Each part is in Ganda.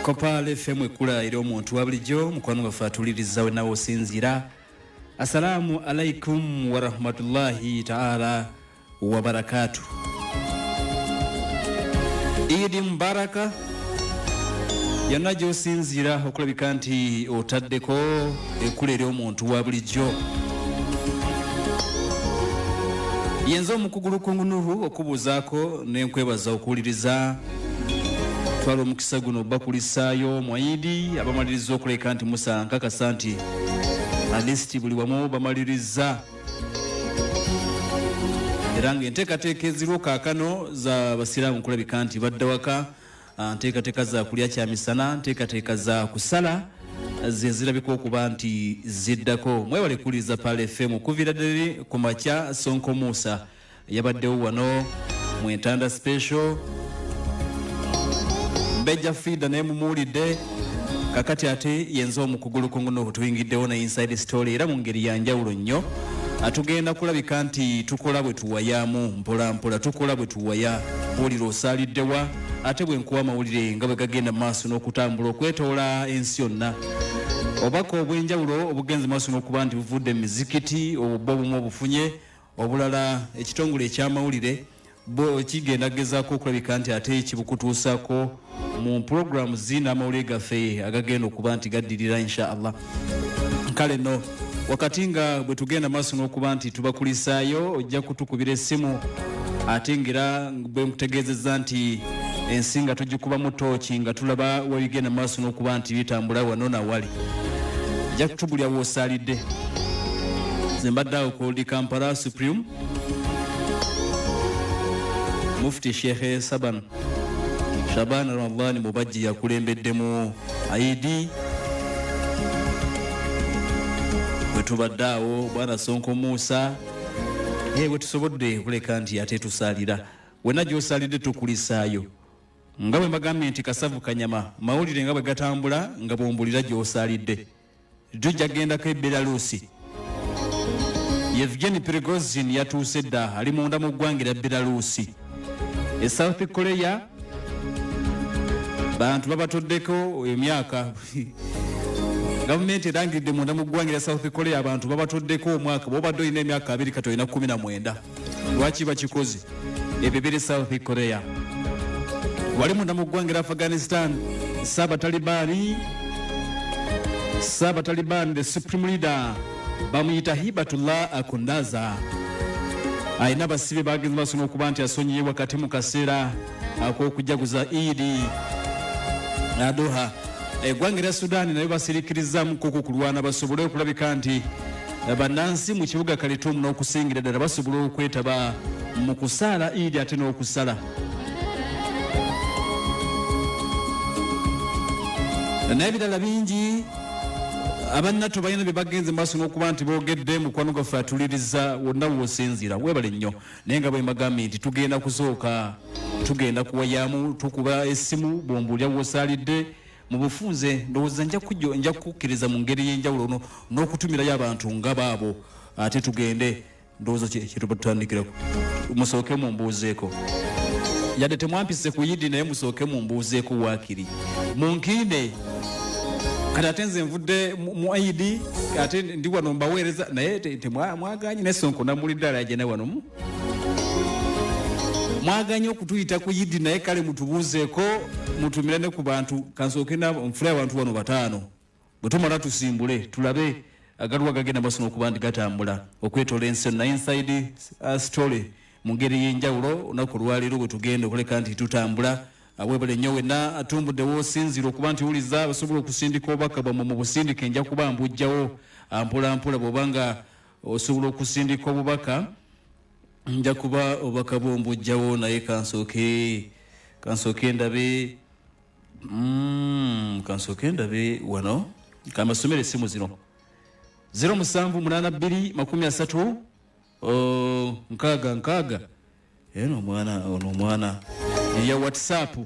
Kopale FM ekula eri omuntu wa bulijjo mukwano gaffe atuliriza we nawe osinzira. Assalamu alaikum wa rahmatullahi ta'ala wa barakatuh. Eid Mubaraka. Yona gy'osinzira okulabika nti otaddeko ekula eri omuntu wa bulijjo. Yenzo Omukugu Lukungu Nuuhu okubuuzaako n'enkwebaza okuwuliriza. Twalo mukisa guno bakulisaayo mu Eid abamaliriza okuleka nti Musa nkakasa nti alisti buli wamu bamaliriza. Era ng'enteekateeka eziriwo kaakano za basiraamu kulabika nti badda waka, nteekateeka za kulya kyamisana, nteekateeka za kusala ze zirabika okuba nti ziddako. Mwewale kuwuliriza Pale FM okuviira ddala ku makya. Sonko Musa yabaddewo wano mu Entanda Special. Beja Frida naye mumuwulidde kakati ate yenzo Omukugu Lukungu Nuuhu tuyingiddewo na Inside Story era mu ngeri ya njawulo nnyo. Atugenda kulabika nti tukola bwe tuwayamu mpola mpola, tukola bwe tuwaya. Buulira osaaliddewa ate bwe nkuwa amawulire nga bwe gagenda maaso n'okutambula okwetoola ensi yonna. Obubaka obw'enjawulo obugenze maaso n'okuba nti buvudde mizikiti obubba obumu obufunye, obulala ekitongole eky'amawulire kigenda gezaako okulabika nti ate kibukutuusaako mu programu zina amawulire gaffe agagenda okuba nti gaddirira inshallah. Kale no wakati nga bwe tugenda maaso n'okuba nti tubakulisaayo ojja kutukubira essimu ate ngera bwe nkutegeezezza nti ensi nga tugikubamu tooki nga tulaba webigenda maaso n'okuba nti bitambula wano na wali. Ojja kutubulya woosaalidde. Nze mbadde awo ku Kampala Supreme Mufti Sheikh Shaban Ramadhan Mubajji yakulembeddemu Eid. Bwe tubadde awo bwana Sonko Musa bwe tusobodde kuleka nti ate tusaalira. Wena gy'osaalidde tukulisaayo. Nga bwe mbagambye nti Kasavu Kanyama mawulire nga bwe gatambula nga bw'ombulira gy'osaalidde. Tujja gendako e Belarusi. Yevgeny Prigozhin yatuuse dda ali munda mu ggwanga lya Belarusi. E South Korea bantu babatoddeko emyaka. Gavumenti erangidde munda mu ggwanga lya South Korea abantu babatoddeko omwaka bw'obadde olina emyaka 2 kati olina 19. Lwaki bakikoze? Ebyo biri South Korea. Wali munda mu ggwanga lya Afghanistan Taliban the supreme leader bamuyita Hibatullah Akundaza ayina basibe bagenze maaso n'okuba nti asonyiye wakati mu kaseera ak'okujaguza Eid Adhua. Eggwanga lya Sudan nayo basiriikirizamu kulwana basobole okulabika nti bannansi mu kibuga Khartoum n'okusingira ddala basobole okwetaba mu kusaala Eid ate n'okusala. N'ebirala bingi abannatu balina bye bagenze maaso n'okuba nti boogedde mukwano gaffe atuliriza wonna w'osinzira. Weebale nnyo naye nga bwe mbagambye nti tugenda kusooka tugenda kuwayamu tukuba essimu bw'ombuulya w'osaalidde mu bufunze. Ndowooza nja kukkiriza mu ngeri y'enjawulo n'okutumirayo abantu nga baabo ate tugende. Ndowooza kyetutandikirako musooke mumbuuzeeko yadde temwampise ku Eid naye musooke mumbuuzeeko waakiri munkinde. Kati ate nze nvudde mu Eid ate ndi wano mbaweereza naye temwaganye ne Sonko namulidde alajene wano mwaganye okutuyita ku Eid naye kale mutubuuzeeko mutumire ne ku bantu kansooke nfule abantu wano 5 bwe tumala tusimbule tulabe agaluwa gagenda maaso n'okuba nti gatambula okwetoola ensi na Inside Story mu ngeri y'enjawulo olunaku lwaleero bwe tugenda okuleka nti tutambula. Weebale nnyo wenna atumbudde w'osinzira okuba nti wuliza basobola okusindika obubaka bwamwe mu busindike nja kuba mbujjawo mpola mpola. Bw'obanga osobola okusindika obubaka nja kuba obubaka bw'ombujjawo naye kansooke ndabe wano kamasomero essimu zino 0782 30 eno omwana ya WhatsApp.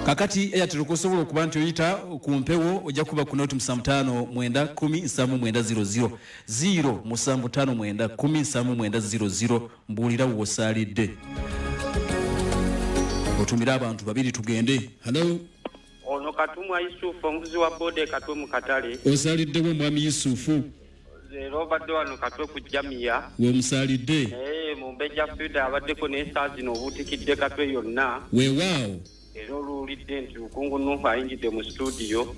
Kakati Airtel kusobola okuba nti oyita ku mpewo ojja kuba ku note 75910700 075910700 mbuulira w'osaalidde. Otumira abantu babiri tugende. Hello. Katumwa Yusufu omuvuzi wa bode katwe mu katale. Osaliddewo mwami Yusufu. Robert wano katwe ku Jamia. We musalidde. Mu Mbeja Field abaddeko n'ensaazi n'obutikidde katwe yonna. Weewaawo. Era oluwulidde nti Lukungu Nuuhu ayingidde mu studio.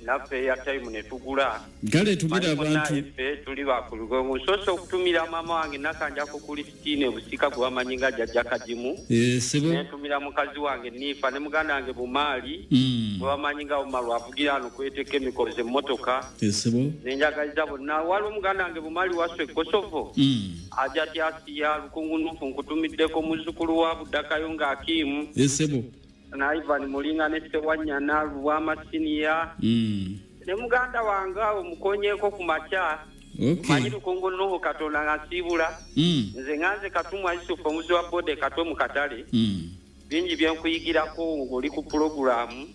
Naffe ya time ne tugula. Gale tumira abantu. Tuli bakulugo. Nsoose okutumira mama wange Nakanjako Christine Busika gwamanyi nga jjajja Kajimu. Sebo. Netumira mukazi wange Nifa ne muganda wange Bumaali. Gwamanyi nga Omalu avugira ano kwete chemicals emmotoka. Sebo. Nenjagaliza bonna waliwo muganda wange Bumaali waswe Kosovo. Ajja tyasiya Lukungu Nuuhu nkutumiddeko muzzukulu wa Budakayo nga Akimu. Sebo. Na Ivan Mulinga ne Sewanyana Lwamasiniya. Ne muganda wange omukonyeko ku macha. Manyi Lukungu Nuuhu Katonda ng'asiibula. Nze nganze Katumwa Yusufu omuzi wa bode katwe mu katale. Bingi byenkuyigirako ng'oli ku pulogulaamu.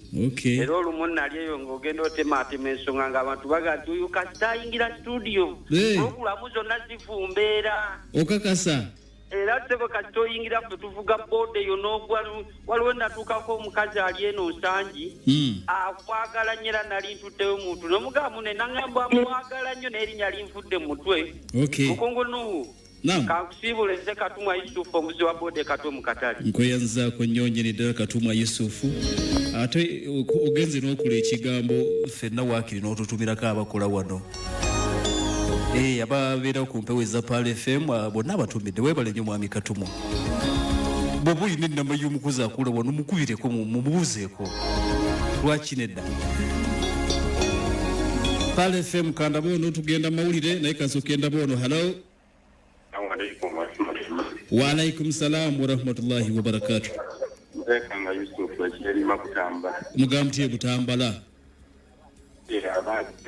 Era olumu nali eyo ng'ogenda otemaatema ensonga ng'abantu baga nti oyo kasita ayingira studio. Pulogulaamu zonna zifumbeera. Okakasa. Era sebo kati oyingira ffe tuvuga bode yo n'ogwa waliwo natuukako omukazi ali eno nsangi akwagala nnyo era nali ntuddeyo muntu n'omugaamu ne naŋŋamba amwagala nnyo n'erinnya linfudde mu mutwe. Lukungu Nuuhu kankusiibule nze Katumwa Yusufu omuzi wa bode katwe mu katale. Nkweyanzaako nnyonyere ddala Katumwa Yusufu. Ate ogenze n'okola ekigambo ffenna waakiri n'otutumirako abakola wano. Ababeera ku mpewo eza Pal FM bonna abatumidde weebale nnyo mwami Katumwa. Bw'oba olina ennamba y'omukozi akula wano mukubireko mumubuuzeeko. Lwaki nedda? Pal FM kanda boono tugenda mawulire naye kasooka enda boono. Hello. Wa alaikum salaam wa rahmatullahi wa barakatuh. Kanga Yusufu ekiri makutambala. Mugambye Butambala.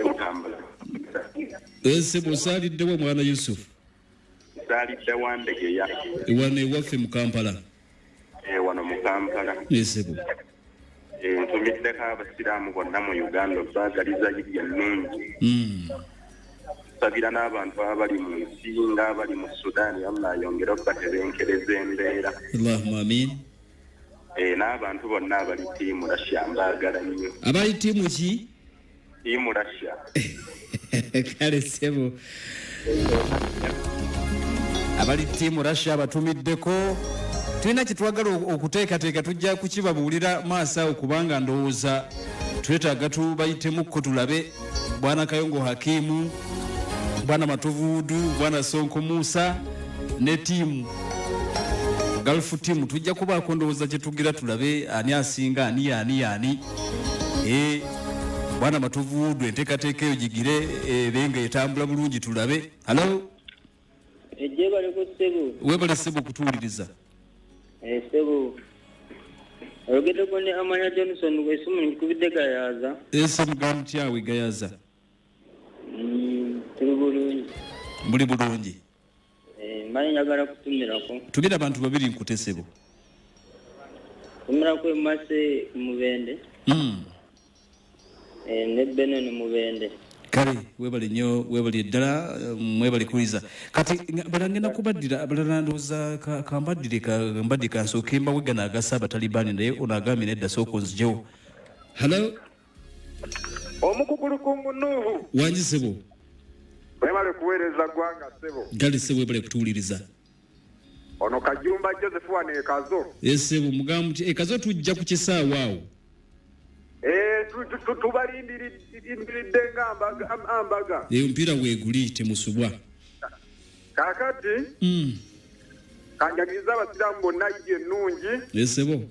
Butambala. Sebo saliddewo mwana Yusufu. Salidde wandege ya. Wane waffe mu Kampala. Wano mu Kampala. Sebo. Ntumiddeko abasiraamu bonna mu Uganda baagaliza Eid ennungi. Sabira n'abantu abali mu nsi ng'abali mu Sudan Allah ayongere okubatebenkereza embeera. Allahumma amin. N'abantu bonna abali ttiimu Russia mbaagala nnyo. Abali ttiimu ki? Ttiimu Russia. Kale sebo. Abali ttiimu Russia batumiddeko. Tulina kitwagala okuteekateeka tujja kukibabuulira maaso awo kubanga ndowooza twetaaga tubayitemukko tulabe bwana Kayongo Hakimu, bwana Matovuudu, bwana Sonko Musa ne ttiimu Gulf team tujja kubaako ndowooza kye tugira tulabe ani asinga ani. Bwana Matovuudu enteekateeka eyo gigire ebenga etambula bulungi tulabe. Hello. Ejjebale ko sebo. Webale sebo kutuuliriza. Sebo. Olugendo kone Amanya Johnson gwesimu nkubidde gayaza. Mugamu kyawe gayaza. Tuli bulungi. Muli bulungi. Mani njagala kutumirako. Tugira abantu babiri nkute sebo. Kumirako emase mubende. Nebene ne mubende. Kale webale nnyo webale ddala mwebale kuliza kati balangena kubaddira abalala ndowooza kambadire kansooke mbawegana agasa abatalibani naye ono agambye nedda sooka onzijewo. Hello. Omukugu Lukungu Nuuhu. Wangi sebo. Webale kuweereza ggwanga sebo. Gali sebo webale kutuuliriza. Ono Kajumba Joseph wane ekazo. Sebo mugamu ekazo tujja ku kisaawa awo. Tubalindiridde ng'ambaga. Omupiira weeguli temusubwa. Kaakati kanjagiriza abasiraamu bonna Eid ennungi. Sebo.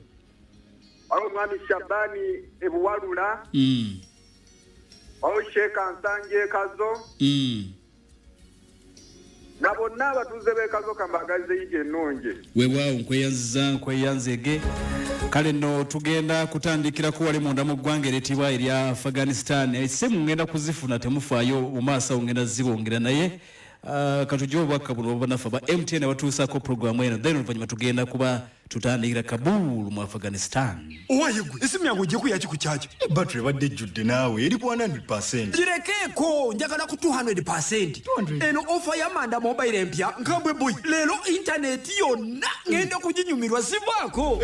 Waliwo omwami Shabani ebuwalula. Waliwo Sheeka Nsanje ekazo. Na bonna abatuuze b'ekazo kambagaliza Eid ennungi. Weewaawo nkweyanzege. Kale no tugenda kutandikira ku wali munda mu ggwanga ereetibwa erya Afghanistan. Essimu ngenda kuzifuna temufaayo mu maaso ngenda zibongera naye katujja obubaka buno banafa ba MTN batuusaako programu eno then oluvannyuma tugenda kuba tutandikira Kabul mu Afghanistan. Owayegwe esimu yange ojje kuya kikukyaki? Battery badde judde naawe eri ku 100%. Girekeeko njagala ku 200%. Eno offer ya Manda mobile empya nkambwe boy. Leero internet yonna ngenda kuginyumirwa sivaako.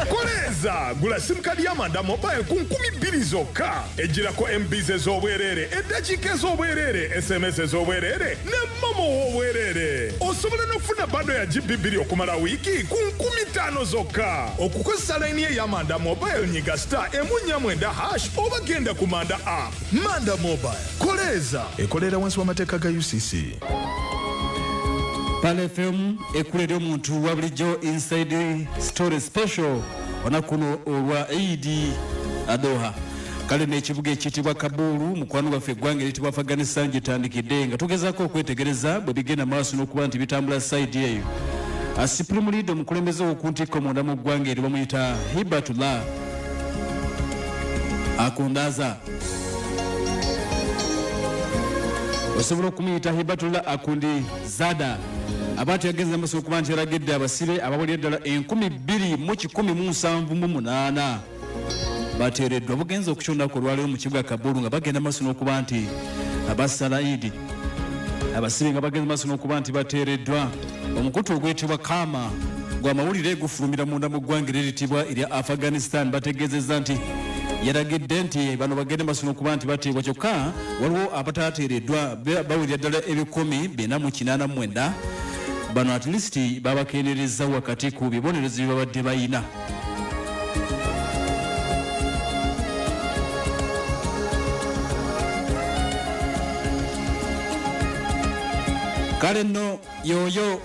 Koleza gula sim card ya Manda mobile ku 2,000 zokka. Ejjirako MBs ez'obwerere, eddakiika ez'obwerere, SMS ez'obwerere ne momo obwerere. Osobola n'okufuna bando ya GB 2 okumala wiiki ku 15,000 zokka. Okukozesa line ye ya Manda mobile nyiga *149# oba genda ku Manda app. Manda mobile. Koleza ekolera wansi w'amateeka ga UCC. Pale FM ekulera omuntu wa bulijjo Inside Story Special onakuno olwa Eid Adhua. Kale n'ekibuga ekitibwa Kabul mukwano gwaffe eggwanga eritibwa Afghanistan gitandikidde nga tugezaako okwetegereza bwe bigenda maaso n'okuba nti bitambula side eyo. Supreme Leader omukulembeze w'okuntikko munda mu ggwanga eryo bamuyita Eid Adhua akundaza. Osobola okumuyita Eid Adhua akundi zada. Abantu yagenza amaso okuba nti eragidde abasibe abawulira ddala 2,178 bateereddwa bugenza okukyondako olwaleero mu kibuga Kabul nga bagenda maaso n'okuba nti abasala Eid. Abasibe nga bagenda maaso n'okuba nti bateereddwa. Omukutu ogwetibwa Kama gw'amawulire gufulumira munda mu ggwanga eritibwa erya Afghanistan bategeezezza nti yaragidde nti bano bagende maaso n'okuba nti bateebwa kyokka waliwo abataateereddwa bawulira ddala 1,489. Bano at least babakenereza wakati ku bibonerezo bye babadde bayina. Kale nno yoyo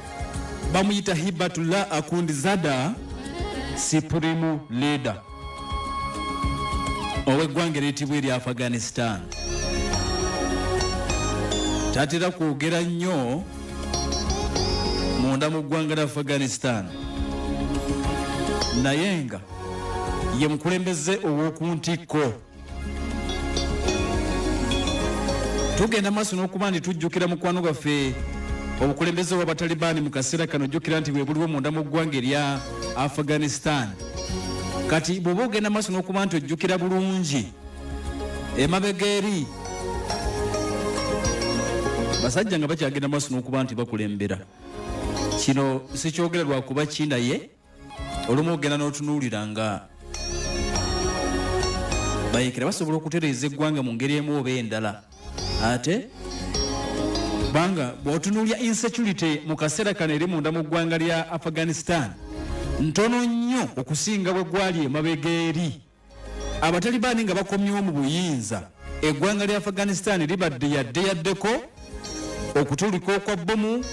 bamuyita Eid Adhua akundi zada Supreme Leader ow'eggwanga eritibwa erya Afghanistan. Tatera kwogera nnyo munda mu ggwanga lya Afghanistan naye nga ye mukulembeze ow'okuntikko. Tugenda maaso n'okuba nti tujjukira mukwano gwaffe obukulembeze bw'abatalibani mu kaseera kano jjukira nti bwe buliwo munda mu ggwanga erya Afghanistan. Kati bw'oba ogenda maaso n'okuba nti ojjukira bulungi emabega eri basajja nga bakyagenda maaso n'okuba nti bakulembera. Kino sikyogera lwakuba kinaye olumu ogenda n'otunuulira nga bayekera basobola okutereeza eggwanga mu ngeri emu oba endala. Ate banga bw'otunuulya insecurity mu kaseera kano eri munda mu ggwanga lya Afghanistan ntono nnyo okusinga bwe gwali emabega eri. Abatalibani nga bakomyewo mu buyinza eggwanga lya Afghanistan libadde yaddeko okutulika okwa bbomu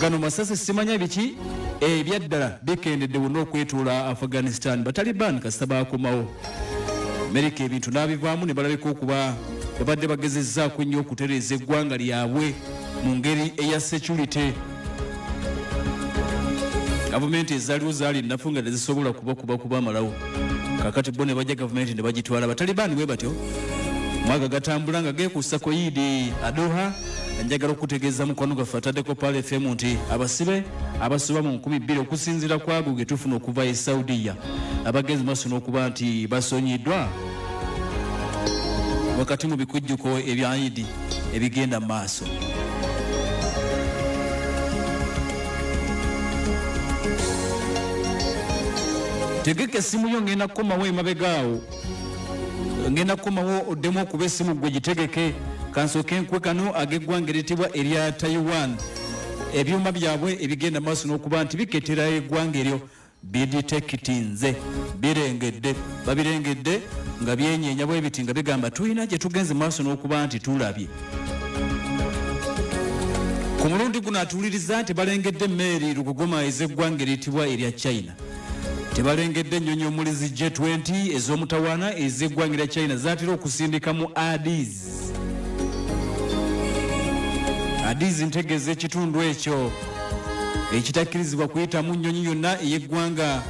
gano masasi simanya biki ebyaddala bikendedde wonna okwetuula Afghanistan. Batalibani kasita baakomawo Amerika ebintu n'abivaamu ne balabika okuba babadde bagezezzaako nnyo okutereeza eggwanga lyabwe mu ngeri eya security. Gavumenti ezaaliwo zaali nnafu nga tezisobola kuba amalawo. Kakati bo ne bajja gavumenti ne bagitwala. Batalibani bwe batyo mwaga gatambula nga geekuusako Eid Adhua. Njagala okutegeeza mukwano gwaffe ataddeko Pale FM nti abasibe abasoba mu 2,000 okusinziira ku ago ge tufuna okuva e Saudiya abagenzi maaso n'okuba nti basonyiddwa wakati mu bikujjuko ebya Eid ebigenda mu maaso. Tegeka essimu yo ngenda kukomawo emabegaawo, ngenda kukomawo oddemu okuba essimu gwe gitegeke. Kansooke nkwe kano ag'eggwanga eritibwa erya Taiwan ebyuma byabwe ebigenda maaso n'okuba nti biketera eggwanga eryo biditekitinze babirengedde nga byenyeenya bwe biti nga bigamba tulina gye tugenze maaso n'okuba nti tulabye. Ku mulundi guno atuuliriza nti balengedde emmeeri luguguma ez'eggwanga eritibwa erya China. Tebalengedde ennyonyi omulizi J20 ez'omutawaana ez'eggwanga erya China zaatera okusindika mu Addis ntegeeza ekitundu ekyo ekitakkirizibwa kuyitamu nnyonyi yonna ey'eggwanga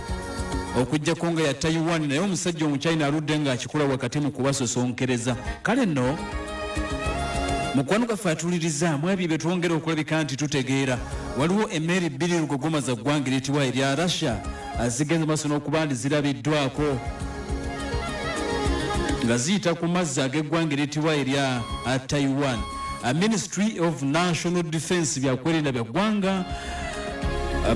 okujjako nga ya Taiwan, naye omusajja omuchina aludde ng'akikola wakati mu kubasosonkereza. Kale nno mukwano gwaffe atuulirizaamu ebyo bye twongera okulabika nti tutegeera. Waliwo emmeeri 2 lugogoma za ggwanga eritibwa erya Russia zigenze maaso n'okuba nti zirabiddwako nga ziyita ku mazzi ag'eggwanga eriyitibwa erya Taiwan. Ministry of National Defense byakwerinda bya ggwanga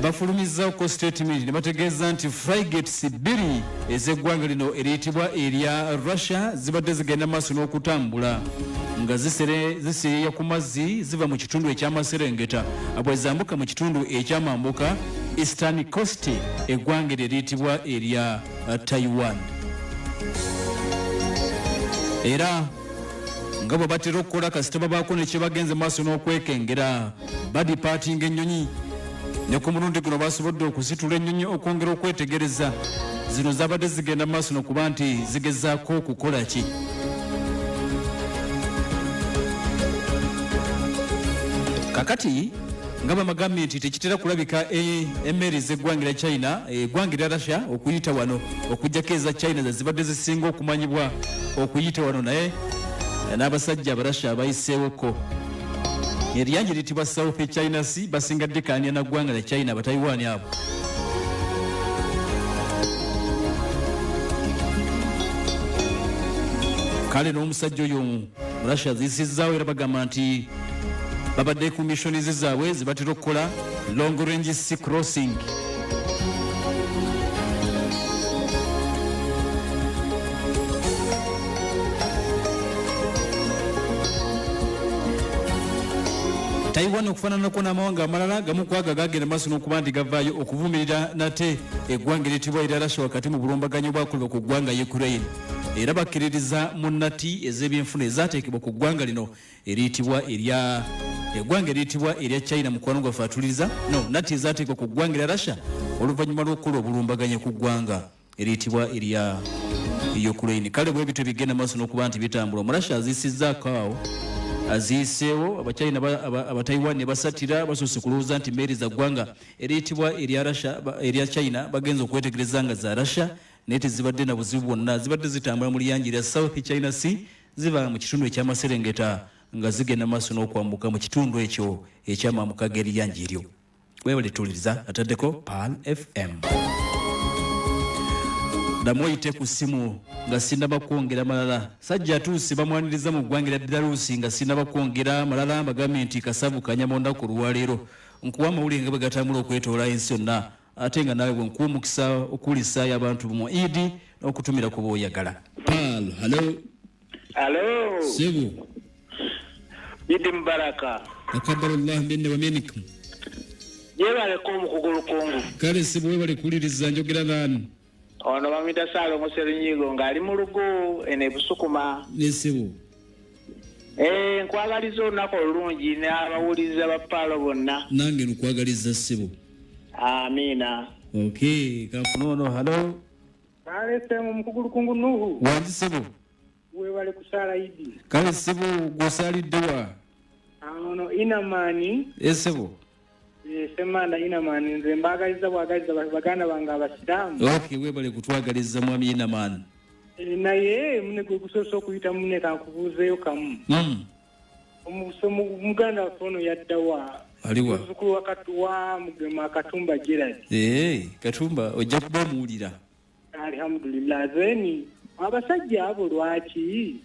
bafulumizaako statement ne bategeeza nti frigates 2 ez'eggwanga lino eriyitibwa erya Russia zibadde zigenda maaso n'okutambula nga ziseeyeeya ku mazzi ziva mu kitundu eky'amaserengeta bwe zambuka mu kitundu ekyamambuka Eastern Coast eggwanga eriyitibwa erya Taiwan. Era nga bwe batera okukola kasita babaako ne kye bagenze maaso n'okwekengera badipatinga ennyonyi ne ku mulundi guno basobodde okuzitula ennyonyi okwongera okwetegereza zino zabadde zigenda maaso n'okuba nti zigezaako okukola ki. Kakati nga bamagambye nti tekitera kulabika emmeri z'eggwanga lya China eggwanga lya Russia okuyita wano okujjako eza China zazibadde zisinga okumanyibwa okuyita wano naye n'abasajja abarasha abayiseewoko eryanji litibwa South China Sea basingadde kaanya na ggwanga lya China Abataiwan abo. Kale n'omusajja oyo mu Russia ziyisizaawo era bagamba nti babadde ku missoni zaabwe zibatera okukola long range sea crossing. Taiwan okufaananako n'amawanga amalala gamu kwaga gagenda maaso n'okuba nti gavaayo okuvumirira nate eggwanga eryitibwa erya Russia wakati mu bulumbaganyi obwakolebwa ku ggwanga Ukraine era bakkiririza mu nnati ez'ebyenfuna ezaateekebwa ku ggwanga lino eriyitibwa erya eggwanga eriyitibwa erya China mukwano gwaffe atuliriza nnati ezaateekebwa ku ggwanga erya Russia oluvannyuma lw'okukola obulumbaganyi ku ggwanga eriyitibwa erya Ukraine. Kale bwe bityo bigenda maaso n'okuba nti bitambula. Omurasha aziyisizzaako awo aziyiseewo Abachina Abataiwan ne basatira basoose kulowooza nti mmeeri za ggwanga eriyitibwa erya Russia erya China bagenza okwetegereza nga za Russia naye tezibadde na buzibu bwonna zibadde zitambula mu liyanja erya South China Sea ziva mu kitundu eky'amaserengeta nga zigenda maaso n'okwambuka mu kitundu ekyo ekyamambuka g'eriyanja eryo. Weewale tuwuliriza ataddeko Pal FM. Damoyite ku ssimu nga sinaba kwongera malala. Sajja atuuse bamwaniriza mu ggwanga lya Belarusi nga sinaba kwongera malala bagambye nti kasavu kanyamonda ku lwaleero. Nkuwa amawulire nga bwe gatambula okwetoola ensi yonna ate nga naawe bwe nkuwa omukisa okulisaayo abantu mu Eid n'okutumira ku b'oyagala. Pal, hello. Sebu. Eid Mubaraka. Takabalullah minna wa minkum. Yebale ko Omukugu Lukungu. Kale Sebu webale kuwuliriza njogera nani? Ono bamita Salo Muserenyigo ng'ali mu lugo ene Busukuma. Ne Sebu. Nkwagaliza olunaku olulungi n'abawuliriza ba Palo bonna. Nange nkwagaliza Sebu. Amina. Okay, kafunono, hello. Kale Sebu Omukugu Lukungu Nuuhu. Wandi Sebu. Webale kusala Idi. Kale Sebu gosalidde wa? Ono Inamani. Sebu. Semana Inamani nze mbagaliza bwagaliza baganda bange Abasiraamu. Okay, webale kutwagaliza mwami Inamani. Naye mune gwe gusoose okuyita mune kankubuuzeeyo kamu. Omuganda waffe ono yaddawa. Aliwa. Muzzukulu wa Mugema Katumba Gerard. Katumba ojja kuba omuwulira. Alhamdulillah. Zeni abasajja abo lwaki?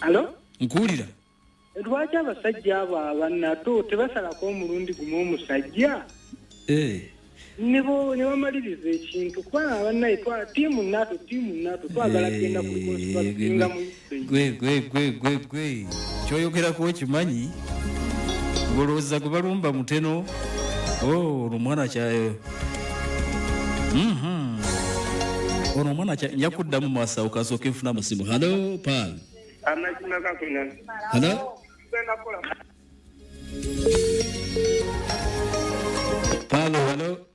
Alo? Nkuwulira. Lwaki abasajja abo abanato tebasalako omulundi gumu omusajja? Ne bamaliriza ekintu kubanga abannaye ttiimu nato twagala kugenda kulikonsibasinga mu gwe kyoyogerako okimanyi ngolowooza gwe balumba muteno ono omwana kyayo ono omwana nja kuddamu maaso awo kasooka enfuna musimu. Hello Pal. Amazima gakuna. Hello Pal.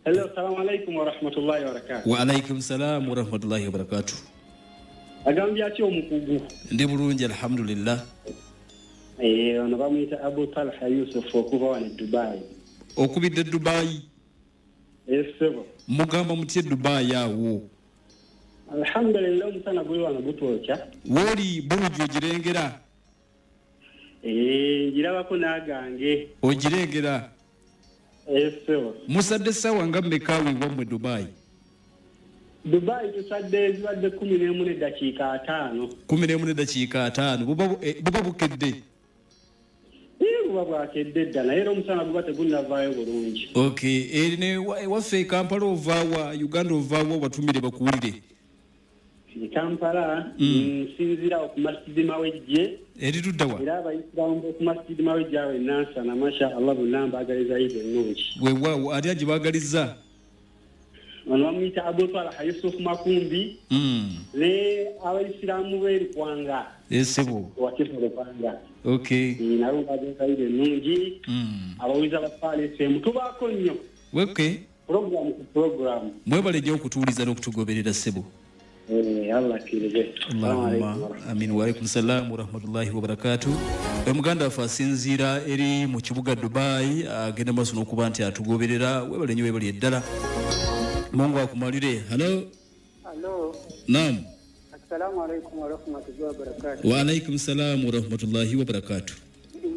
Hello, assalamu alaikum wa rahmatullahi wa barakatuh. Wa alaikum salam wa rahmatullahi wa barakatuh. Agambye atya Omukugu? Ndi bulungi alhamdulillah. Ono bamuyita Abu Talha Yusuf okuva wano Dubai. Okubidde Dubai? Sebo. Mugamba mutye Dubai awo? Alhamdulillah omusana guli wano gutwokya. Woli bulungi ogirengera? Girabako n'agange. Ogirengera? Eso. Musadde sawa nga mmeka wamwe Dubai? Dubai tusadde ziwadde 11 dakiika 5. 11 dakiika 5. Buba bukedde. Buba bwakedde ddala era omusana guba tegunnavaayo bulungi. Okay, ne waffe Kampala ovaawa, Uganda ovaawa watumire bakuwulire. Kampala nsinzira ku masjidi mawejje. Erituddawa. Era abayisiraamu ku masjidi mawejje awe nansana masha Allah bonna mbaagaliza Eid ennungi. Weewaawo ate agibaagalizza? Ono bamuyita Abutwala Yusuf Makumbi. Ne abayisiraamu b'eri kwanga. Esebo. Wakifule kwanga. Okay. Nabo mbaagaliza Eid ennungi. Abawiza bafaale FM tubaako nnyo. Okay. Program. Mwebale nnyo okutuuliza n'okutugoberera ssebo. Allah kirije. Allahumma amin wa alaikum salam wa rahmatullahi wa barakatuh. Muganda waffe asinziira eri mu kibuga Dubai agenda maaso n'okuba nti atugoberera. Webale nnyo webali eddala. Mungu akumalire. Hello. Hello. Naam. Assalamu alaikum wa rahmatullahi wa barakatuh. Wa alaikum salam wa rahmatullahi wa barakatuh.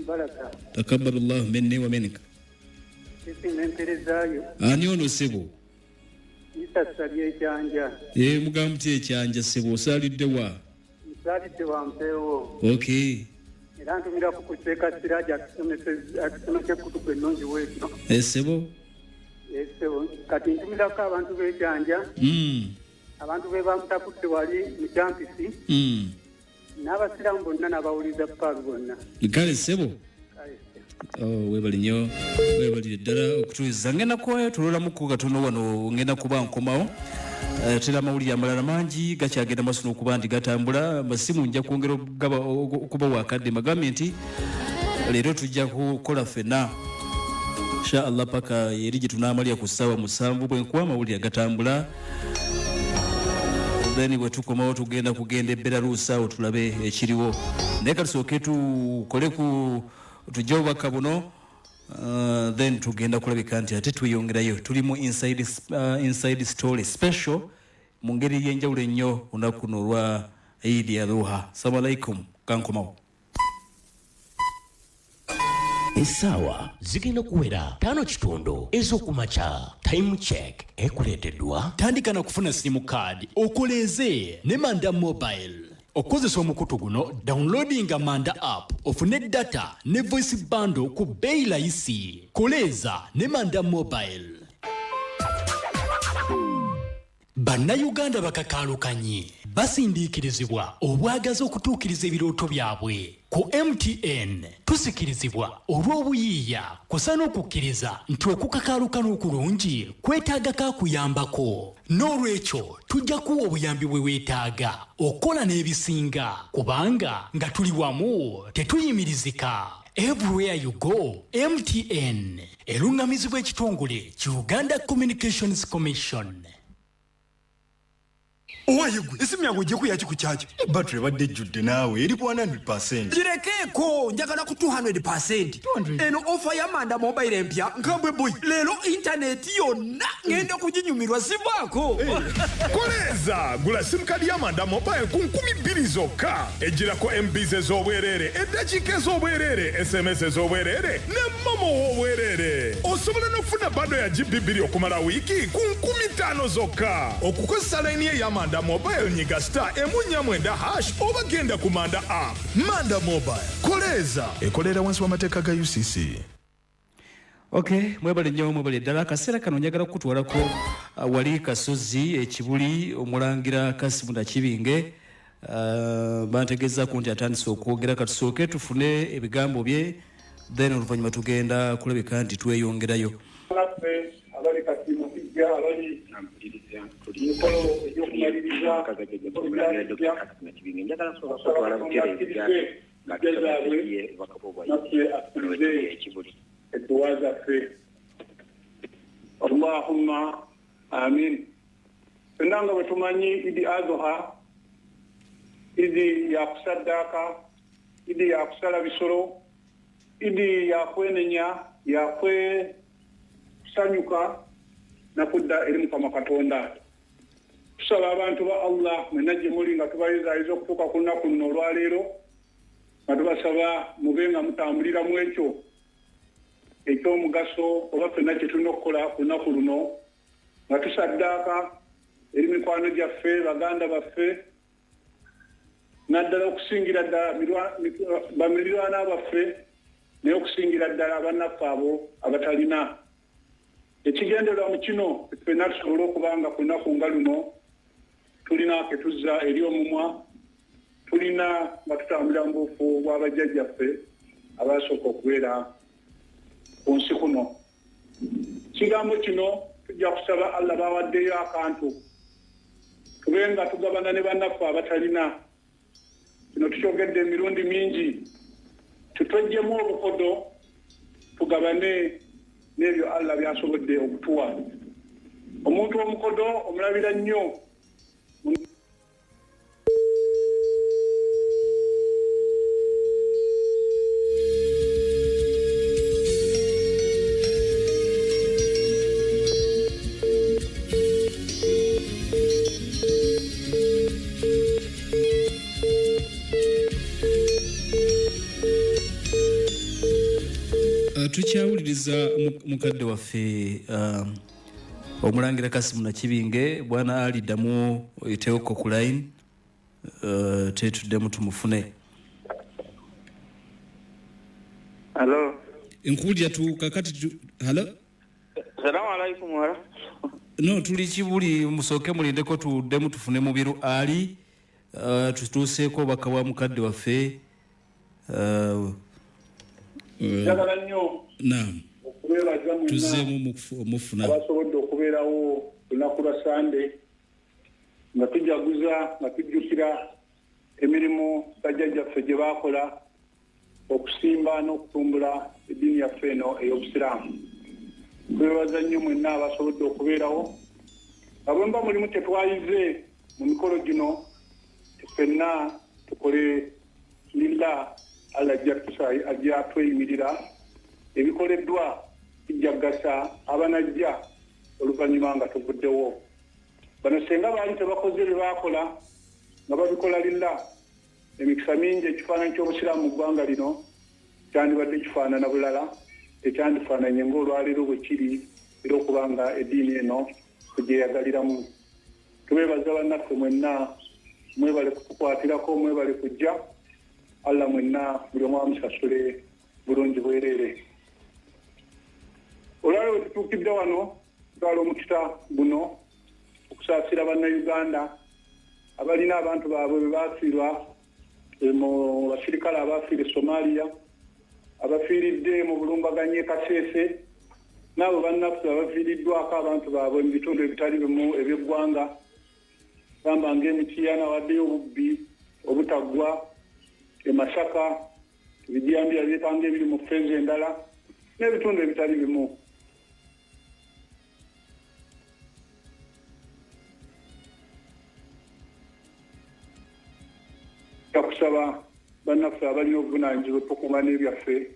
Baraka. Takabbalallahu minni wa minka. Sisi nemperezayo. Ani ono sebo? Isasabye ekyanja. Mugamutye ekyanja sebo osalidde wa? Nsalidde wa Mpeewo. Okay. Era ntumira ku kuteeka siraja akusomesa ekkutuku ennungi weekino. Sebo? Sebo. Kati ntumirako abantu b'ekyanja. Abantu be bamutakudde wali mu campisi. N'abasiraamu bonna n'abawuliza paalu bonna. Kale sebo? Webali nnyo webalire ddala okutuuliza ngenda kwayo tulolamuku katono wano ngenda kuba nkomawo tera amawulire amalala mangi gakyagenda maaso n'okuba nti gatambula masimu nja kwongera okuba wakadde magambe nti leero tujja kukola ffenna insha Allah paka eri gye tunaamalira ku ssaawa 7 bwenkuwa amawulire agatambula then bwe tukomawo tugenda Belarus awo tulabe ekiriwo naye katusooke tukole ku tujja obubaka buno then tugenda kulabika nti ate tweyongerayo tuli mu inside story special mu ngeri y'enjawulo ennyo olunaku luno olwa Eid Adhua. Assalamu alaikum kankomawo. Esawa zigenda kuwera 5 ez'okumakya. Time check ekuleeteddwa. Tandika na kufuna simu card okoleze ne Manda Mobile. Okozesa omukutu guno downloadinga Manda app ofune data ne voice bundle ku bei layisi. Koleza ne Manda Mobile. Bannayuganda bakakalukanye basindiikirizibwa obwagazi okutuukiriza ebirooto byabwe. Ku MTN tusikirizibwa olw'obuyiiya kusana okukkiriza nti okukakaalukana okulungi kwetaaga kakuyambako. N'olwekyo tujja kuwa obuyambi bwe weetaaga okola n'ebisinga kubanga nga tuli wamu tetuyimirizika. Everywhere you go, MTN erungamizibwa ekitongole ki Uganda Communications Commission. Owayegwe esimu yangu ojja kuya kikukyakyo. Battery badde ejjudde naawe eri ku 100%. Girekeeko njagala ku 200%. Eno offer ya Manda Mobile empya nkambwe boy. Leero internet yonna ngenda kuginyumirwa sivaako. Koleza gula sim card ya Manda Mobile ku 2000 zokka. Ejjirako MBs ez'obwerere, eddakiika ez'obwerere, SMS ez'obwerere ne momo w'obwerere. Osobola n'okufuna bando ya GB 2 okumala wiiki ku 5000 zokka. Okukozesa line ye ya Manda Mobile nyiga *149# oba genda ku Manda app. Manda Mobile koleza ekolera wansi w'amateeka ga UCC. Okay, mwebale nnyo mwebale ddala akaseera kano njagala kukutwalako wali Kasozi ekibuli omulangira Kasimu na Kibinge bantegezaako nti atandise okwogera katusooke tufune ebigambo bye then oluvannyuma tugenda kulabika nti tweyongerayo. Abali Kasimu kijja abali mukolo ejokumaliriza Allahumma amin. Nanga batumanyi Eid Adhua, Eid ya kusadaka, Eid ya kusala bisoro, Eid ya kwenenya, ya kwe kusanyuka na kudda eri Mukama Katonda. Tusaba abantu ba Allah mwenajje muli nga tubayizaayiza okutuuka ku lunaku luno olwaleero nga tubasaba mubenga mutambulira mu ekyo ekyomugaso oba ffenna kye tulina okukola ku lunaku luno nga tusaddaaka eri mikwano gyaffe baganda baffe naddala okusingira ddala bamirirwana baffe naye okusingira ddala bannaffe abo abatalina ekigendererwa mu kino ffenna tusobole okuba nga ku lunaku nga luno tulina ke tuzza eri omumwa tulina nga tutambulira mu bufu bw'abajjajjaffe abasooka okubeera ku nsi kuno. Kigambo kino tujja kusaba Allah bawaddeyo akantu tube nga tugabana ne bannaffe abatalina. Kino tukyogedde emirundi mingi tutojjemu obukodo tugabane n'ebyo Allah byasobodde okutuwa. Omuntu omukodo omulabira nnyo tukyawuliriza mukadde waffe omulangira Kasimu Nakibinge bwana Ali damu eteoko ku line tetuddemu tumufune. Hello. Nkudya tu kakati hello. Assalamu alaikum wala. No tuli kibuli musooke mulindeko tuddemu tufune mubiru Ali tutuuseeko bakawa mukadde waffe njagala nnyo naam okubeebaza tuzeemu mufuna abasobodde okubeerawo lunaku lwa Sande nga tujaguza nga tujjukira emirimu bajjajjaffe gye baakola okusimba n'okutumbula eddiini yaffe eno ey'obusiraamu. Twebaza nnyo mwenna abasobodde okubeerawo nga bwe mba mulimu tetwayize mu mikolo gino ffenna tukole lilla Allah ajja tweyimirira ebikoleddwa kijjagasa abanajja oluvannyuma nga tuvuddewo. Bano senga baali tebakoze bye baakola nga babikola lilla emikisa mingi ekifaananyi ky'obusiraamu mu ggwanga lino kyandibadde kifaanana bulala ekyandifaananye ng'olwaleero bwe kiri era okuba nga eddiini eno tugyeyagaliramu. Tubeebaza bannaffe mwenna mwebale kutukwatirako mwebale kujja Allah mwenna buli omu amusasule bulungi bwereere. Olwaleero we tutuukidde wano tutwala omukisa guno okusaasira bannayuganda abalina abantu baabwe be baafiirwa mu basirikale abaafiira e Somalia abafiiridde mu bulumbaganyi e Kasese n'abo bannaffe abafiiriddwako abantu baabwe mu bitundu ebitali bimu eby'eggwanga gamba ng'emitiana waddeyo obubbi obutaggwa e Masaka ebijambiya byetanga ebiri mu ffenzi endala n'ebitundu ebitali bimu. Takusaba bannaffe abalina obuvunaanyizibwa okukuuma n'ebyaffe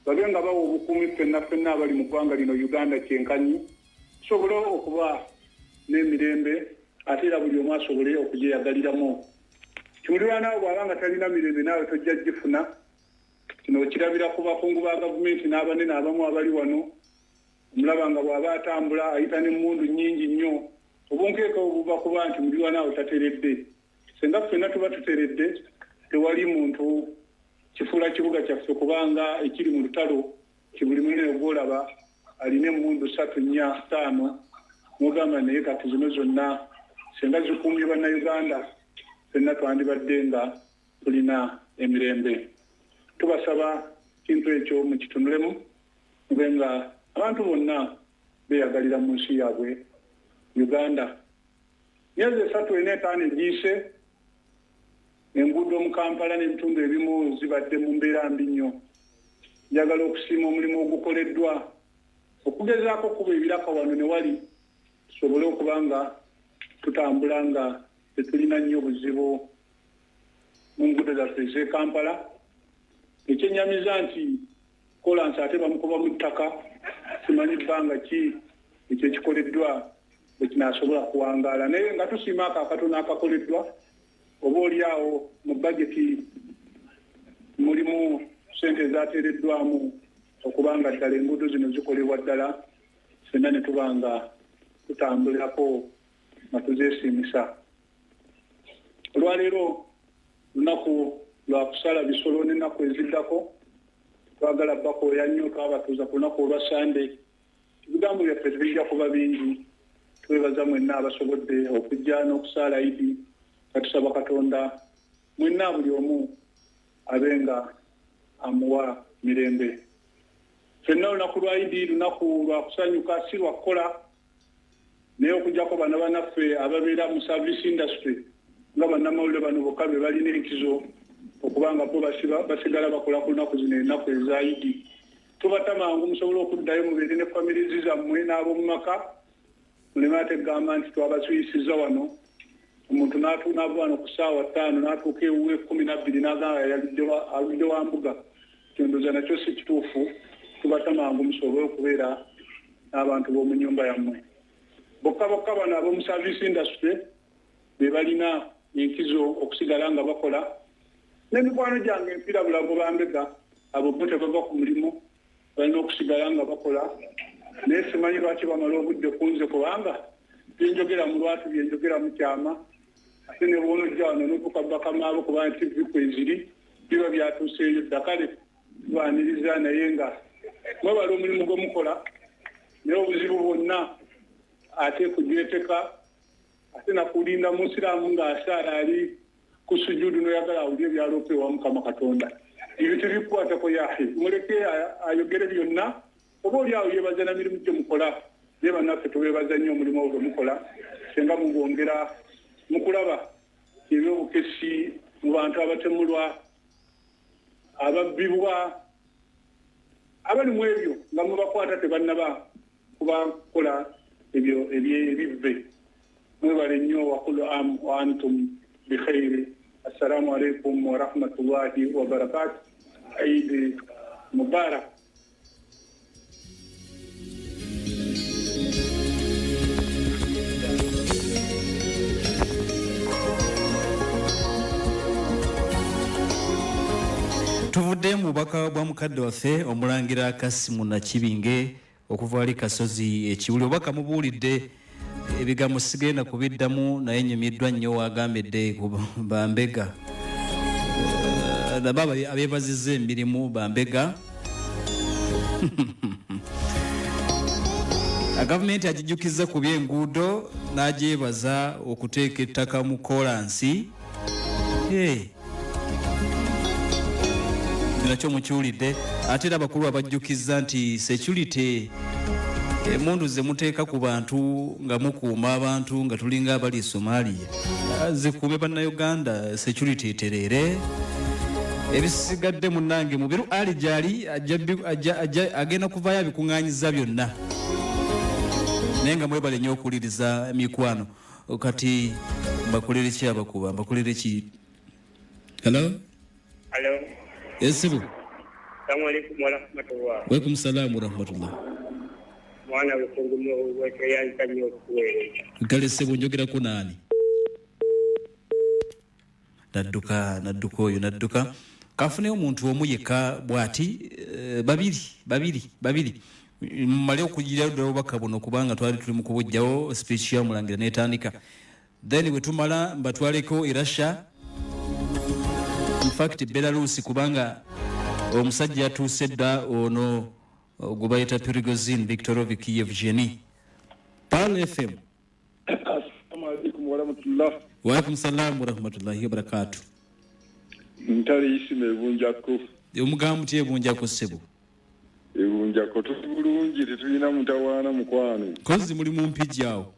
babe nga bawa obukuumi ffenna abali mu ggwanga lino Uganda kyenkanyi tusobole okuba n'emirembe ate era buli omu asobole okugyeyagaliramu. Kimuliraanaawo bw'aba nga talina mirembe naawe tojja gifuna. Kino kirabira ku bakungu ba gavumenti n'abanene abamu abali wano omulaba nga bw'aba atambula ayita n'emmundu nnyingi nnyo obunkeeka obuva kuba nti muliraanaawo tateredde. Senga ffenna tuba tuteredde tewali muntu kifuula kibuga kyaffe kubanga ekiri mu lutalo kibuli mwene ogwolaba alina emmundu 3, 4, 5 mugamba naye kati zino zonna senga zikuumye bannayuganda ffenna twandibadde nga tulina emirembe. Tubasaba kintu ekyo mukitunulemu mube nga abantu bonna beeyagalira mu nsi yaabwe Uganda. Myezi 3-4 egiise enguudo mu Kampala n'ebitundu ebimu zibadde mu mbeera mbi nnyo. Njagala okusiima omulimu ogukoleddwa okugezaako kuba ebiraka wano ne wali tusobole okuba nga tutambula nga tetulina nnyo buzibu mu nguudo zaffe ez'e Kampala. Ekyennyamiza nti kolansi ate bamukuba mu ttaka simanyi bbanga ki ekyo ekikoleddwa ekinasobola kuwangaala naye nga tusiima ako akatono akakoleddwa oba oliawo mu bageti mulimu ssente ezaateereddwamu okubanga ddala enguudo zino zikolebwa ddala ffenna ne tubanga tutambulirako nga tuzeesiimisa. Olwaleero lunaku lwa kusala bisolo n'ennaku eziddako twagala bakooya nnyo twabatuuza ku lunaku olwa Sande. Ebigambo byaffe tebijja kuba bingi. Twebaza mwenna abasobodde okujja n'okusaala Idi nga tusaba Katonda mwenna buli omu abenga amuwa mirembe. Ffenna olunaku lwa Idi lunaku lwa kusanyuka si lwa kukola naye okujjako bana bannaffe ababeera mu service industry nga bannamawulire bano bokka be balina enkizo okubanga bo basigala bakola ku lunaku zino ennaku eza Idi. Tubata mangu musobole okuddayo mubeere ne famire zammwe n'ab'omu maka muleme ate gamba nti twabasuyisiza wano omuntu n'ava wano ku ssaawa 5 n'atuuka ewuwe 12 n'agamba aludde wa mbuga. Kyondoza nakyo si kituufu. Tubata mangu musobole okubeera n'abantu b'omu nnyumba yammwe. Bokka bano ab'omu service industry be balina enkizo okusigala nga bakola. N'emikwano gyange empira bulago bambega abo bo tebava ku mulimu balina okusigala nga bakola. Naye simanyi lwaki bamala obudde kunze kubanga byenjogera mu lwatu byenjogera mu kyama ate ne bw'onojja wano n'otuuka bakamaabo kubanga TV kweziri biba byatuuseeyo dda. Kale tubaaniriza naye nga mwebala omulimu gw'omukola naye obuzibu bwonna ate kujweteka ate nakulinda musiraamu ng'asaala ali ku sujudu n'oyagala awulire ebyaloopa ewa Mukama Katonda. Ebyo tebikwatako yahe muleke ayogere byonna oba oli awo yeebaza na mirimu gye mukola. Naye bannaffe tubeebaza nnyo omulimu ogwo mukola senga mugwongera mu kulaba ebyobukesi mu bantu abatemulwa ababbibwa abali mu ebyo nga mubakwata tebannaba kubakola ebyo ebivve. Mwebale nnyo wakulu am wa antum bikhairi. Assalamu alaikum wa rahmatullahi wa barakatuh. Eid Mubarak. Tuvudde mu bubaka bwa mukadde waffe omulangira Kasimu Nakibinge okuva ali Kasozi Ekiwuli. Obubaka mubuulidde ebigambo sigenda kubiddamu naye nyumiddwa nnyo wagambidde ku Bambega. Baba abeebazizza emirimu Bambega. Gavumenti agijjukiza ku by'enguudo n'agyebaza okuteeka ettaka mu kolansi. Nakyo mukiwulidde. Ate era abakulu abajjukiza nti security emundu ze muteeka ku bantu nga mukuuma abantu nga tulinga abali Somalia zikuume bannayuganda security etereere. Ebisigadde munnange mubiru ali gyali agenda kuvaayo abikuŋŋaanyiza byonna naye nga mwebale nnyo okuwuliriza mikwano. Kati mbakolere ki abakuba mbakolere ki? Hello? Esibu. Assalamu alaikum wa rahmatullah. Wa alaikum salaam wa rahmatullah. Mwana Lukungu Nuuhu wekeyanza nnyo okuweereza. Kale Ssebo njogera ku naani? Nadduka oyo nadduka. Kafuneyo omuntu omu yekka bw'ati babiri. Mmale okugira ddala obubaka buno kubanga twali tuli mu kubujjawo speech ya mulangira n'etandika. Then bwe tumala mbatwaleko Irasha. In fact Belarus kubanga omusajja yatuuse dda ono gwe bayita Prigozhin Viktorovic Yevgeny. Pal FM. Assalamu alaikum wa rahmatullah. Wa alaikum salaam wa rahmatullahi wa barakatuh. Ntali isime ebunjako. Omugamu tie ebunjako Ssebo. Ebunjako tulungi tetulina mutawaana mukwano. Kozi muli mu mpigi awo.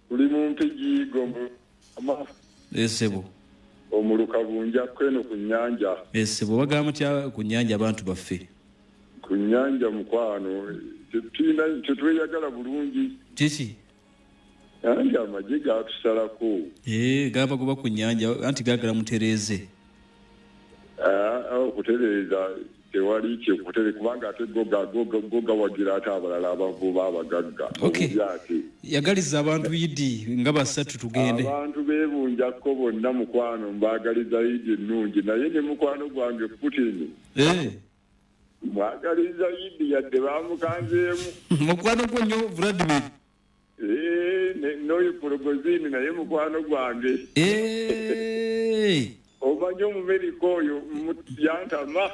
Tuli mu mpigi gombo. Ssebo. Omuluka bunjako eno ku nnyanja. Ssebo bagamba tya ku nnyanja abantu baffe. Ku nnyanja mukwano tetweyagala bulungi. Kiki? Anti amagye gatusalako. Gaba kuba ku nnyanja anti gaagala mutereeze. Okutereeza tewali kyekutere kubanga ate go gawagira ate abalala abavuba abagagga. Yagaliza abantu Idi nga basatu tugende. Abantu beebunjako bonna mukwano mbaagaliza Idi ennungi naye ne mukwano gwange Putin. mwagaliza Idi yadde bamukanzeemu. Mukwano gwo nnyo Vladimir. N'oyo Porogozini naye mukwano gwange. Omanyi Omumerika oyo yantama.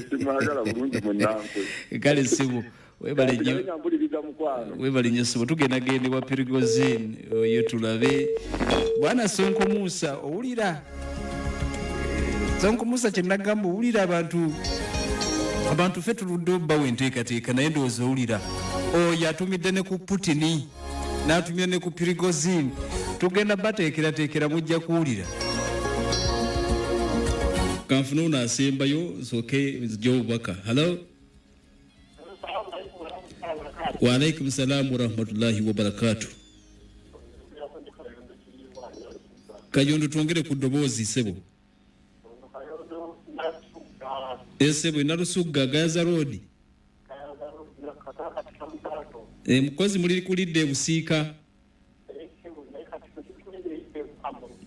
Simwagala bulungi munnange. Kale sibu. Webale nnyo sibu tugendagende wa Porogozini oyo tulabe. Bwana Sonko Musa owulira. Sonko Musa kyenagamba owulira abantu ffe tuludde obbawo enteekateeka naye ndowooza owulira. Oyo atumidde ne ku Putini n'atumira ne ku Porogozini. Tugenda bateekerateekera mujja kuwulira. Kanfuna ono asembayo nsooke nzigyewo obubaka. Hello? Wa alaikum salaam wa rahmatullahi wa barakatuh. Kayondo twongere ku ddoboozi sebo. Sebo inarusugga Gaza Road. Mukozi muli kulidde busiika.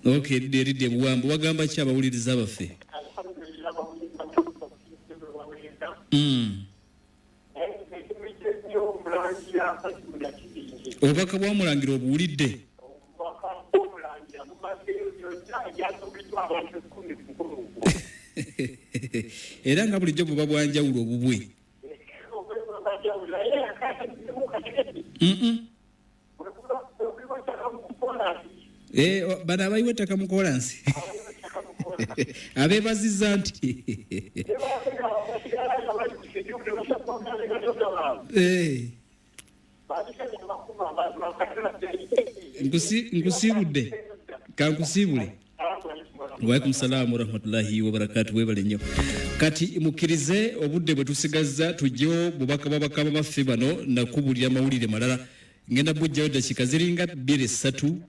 Okay, lidde buwambo wagamba ki abawuliriza baffe? Obubaka bwamulangira obuwulidde? Era nga bulijjo buba bwanjawulo obubwe. Bano abayiwa ettaka mu kolansi abeebazizza nti nkusiibudde kankusiibule. Waalaikum salaam wa rahmatullahi wa barakatuh. Webale nnyo. Kati mukkirize obudde bwe tusigazza tujjewo bubaka babaka baffe bano nakubulira mawulire malala. Ngenda bujjayo dakika ziringa 2-3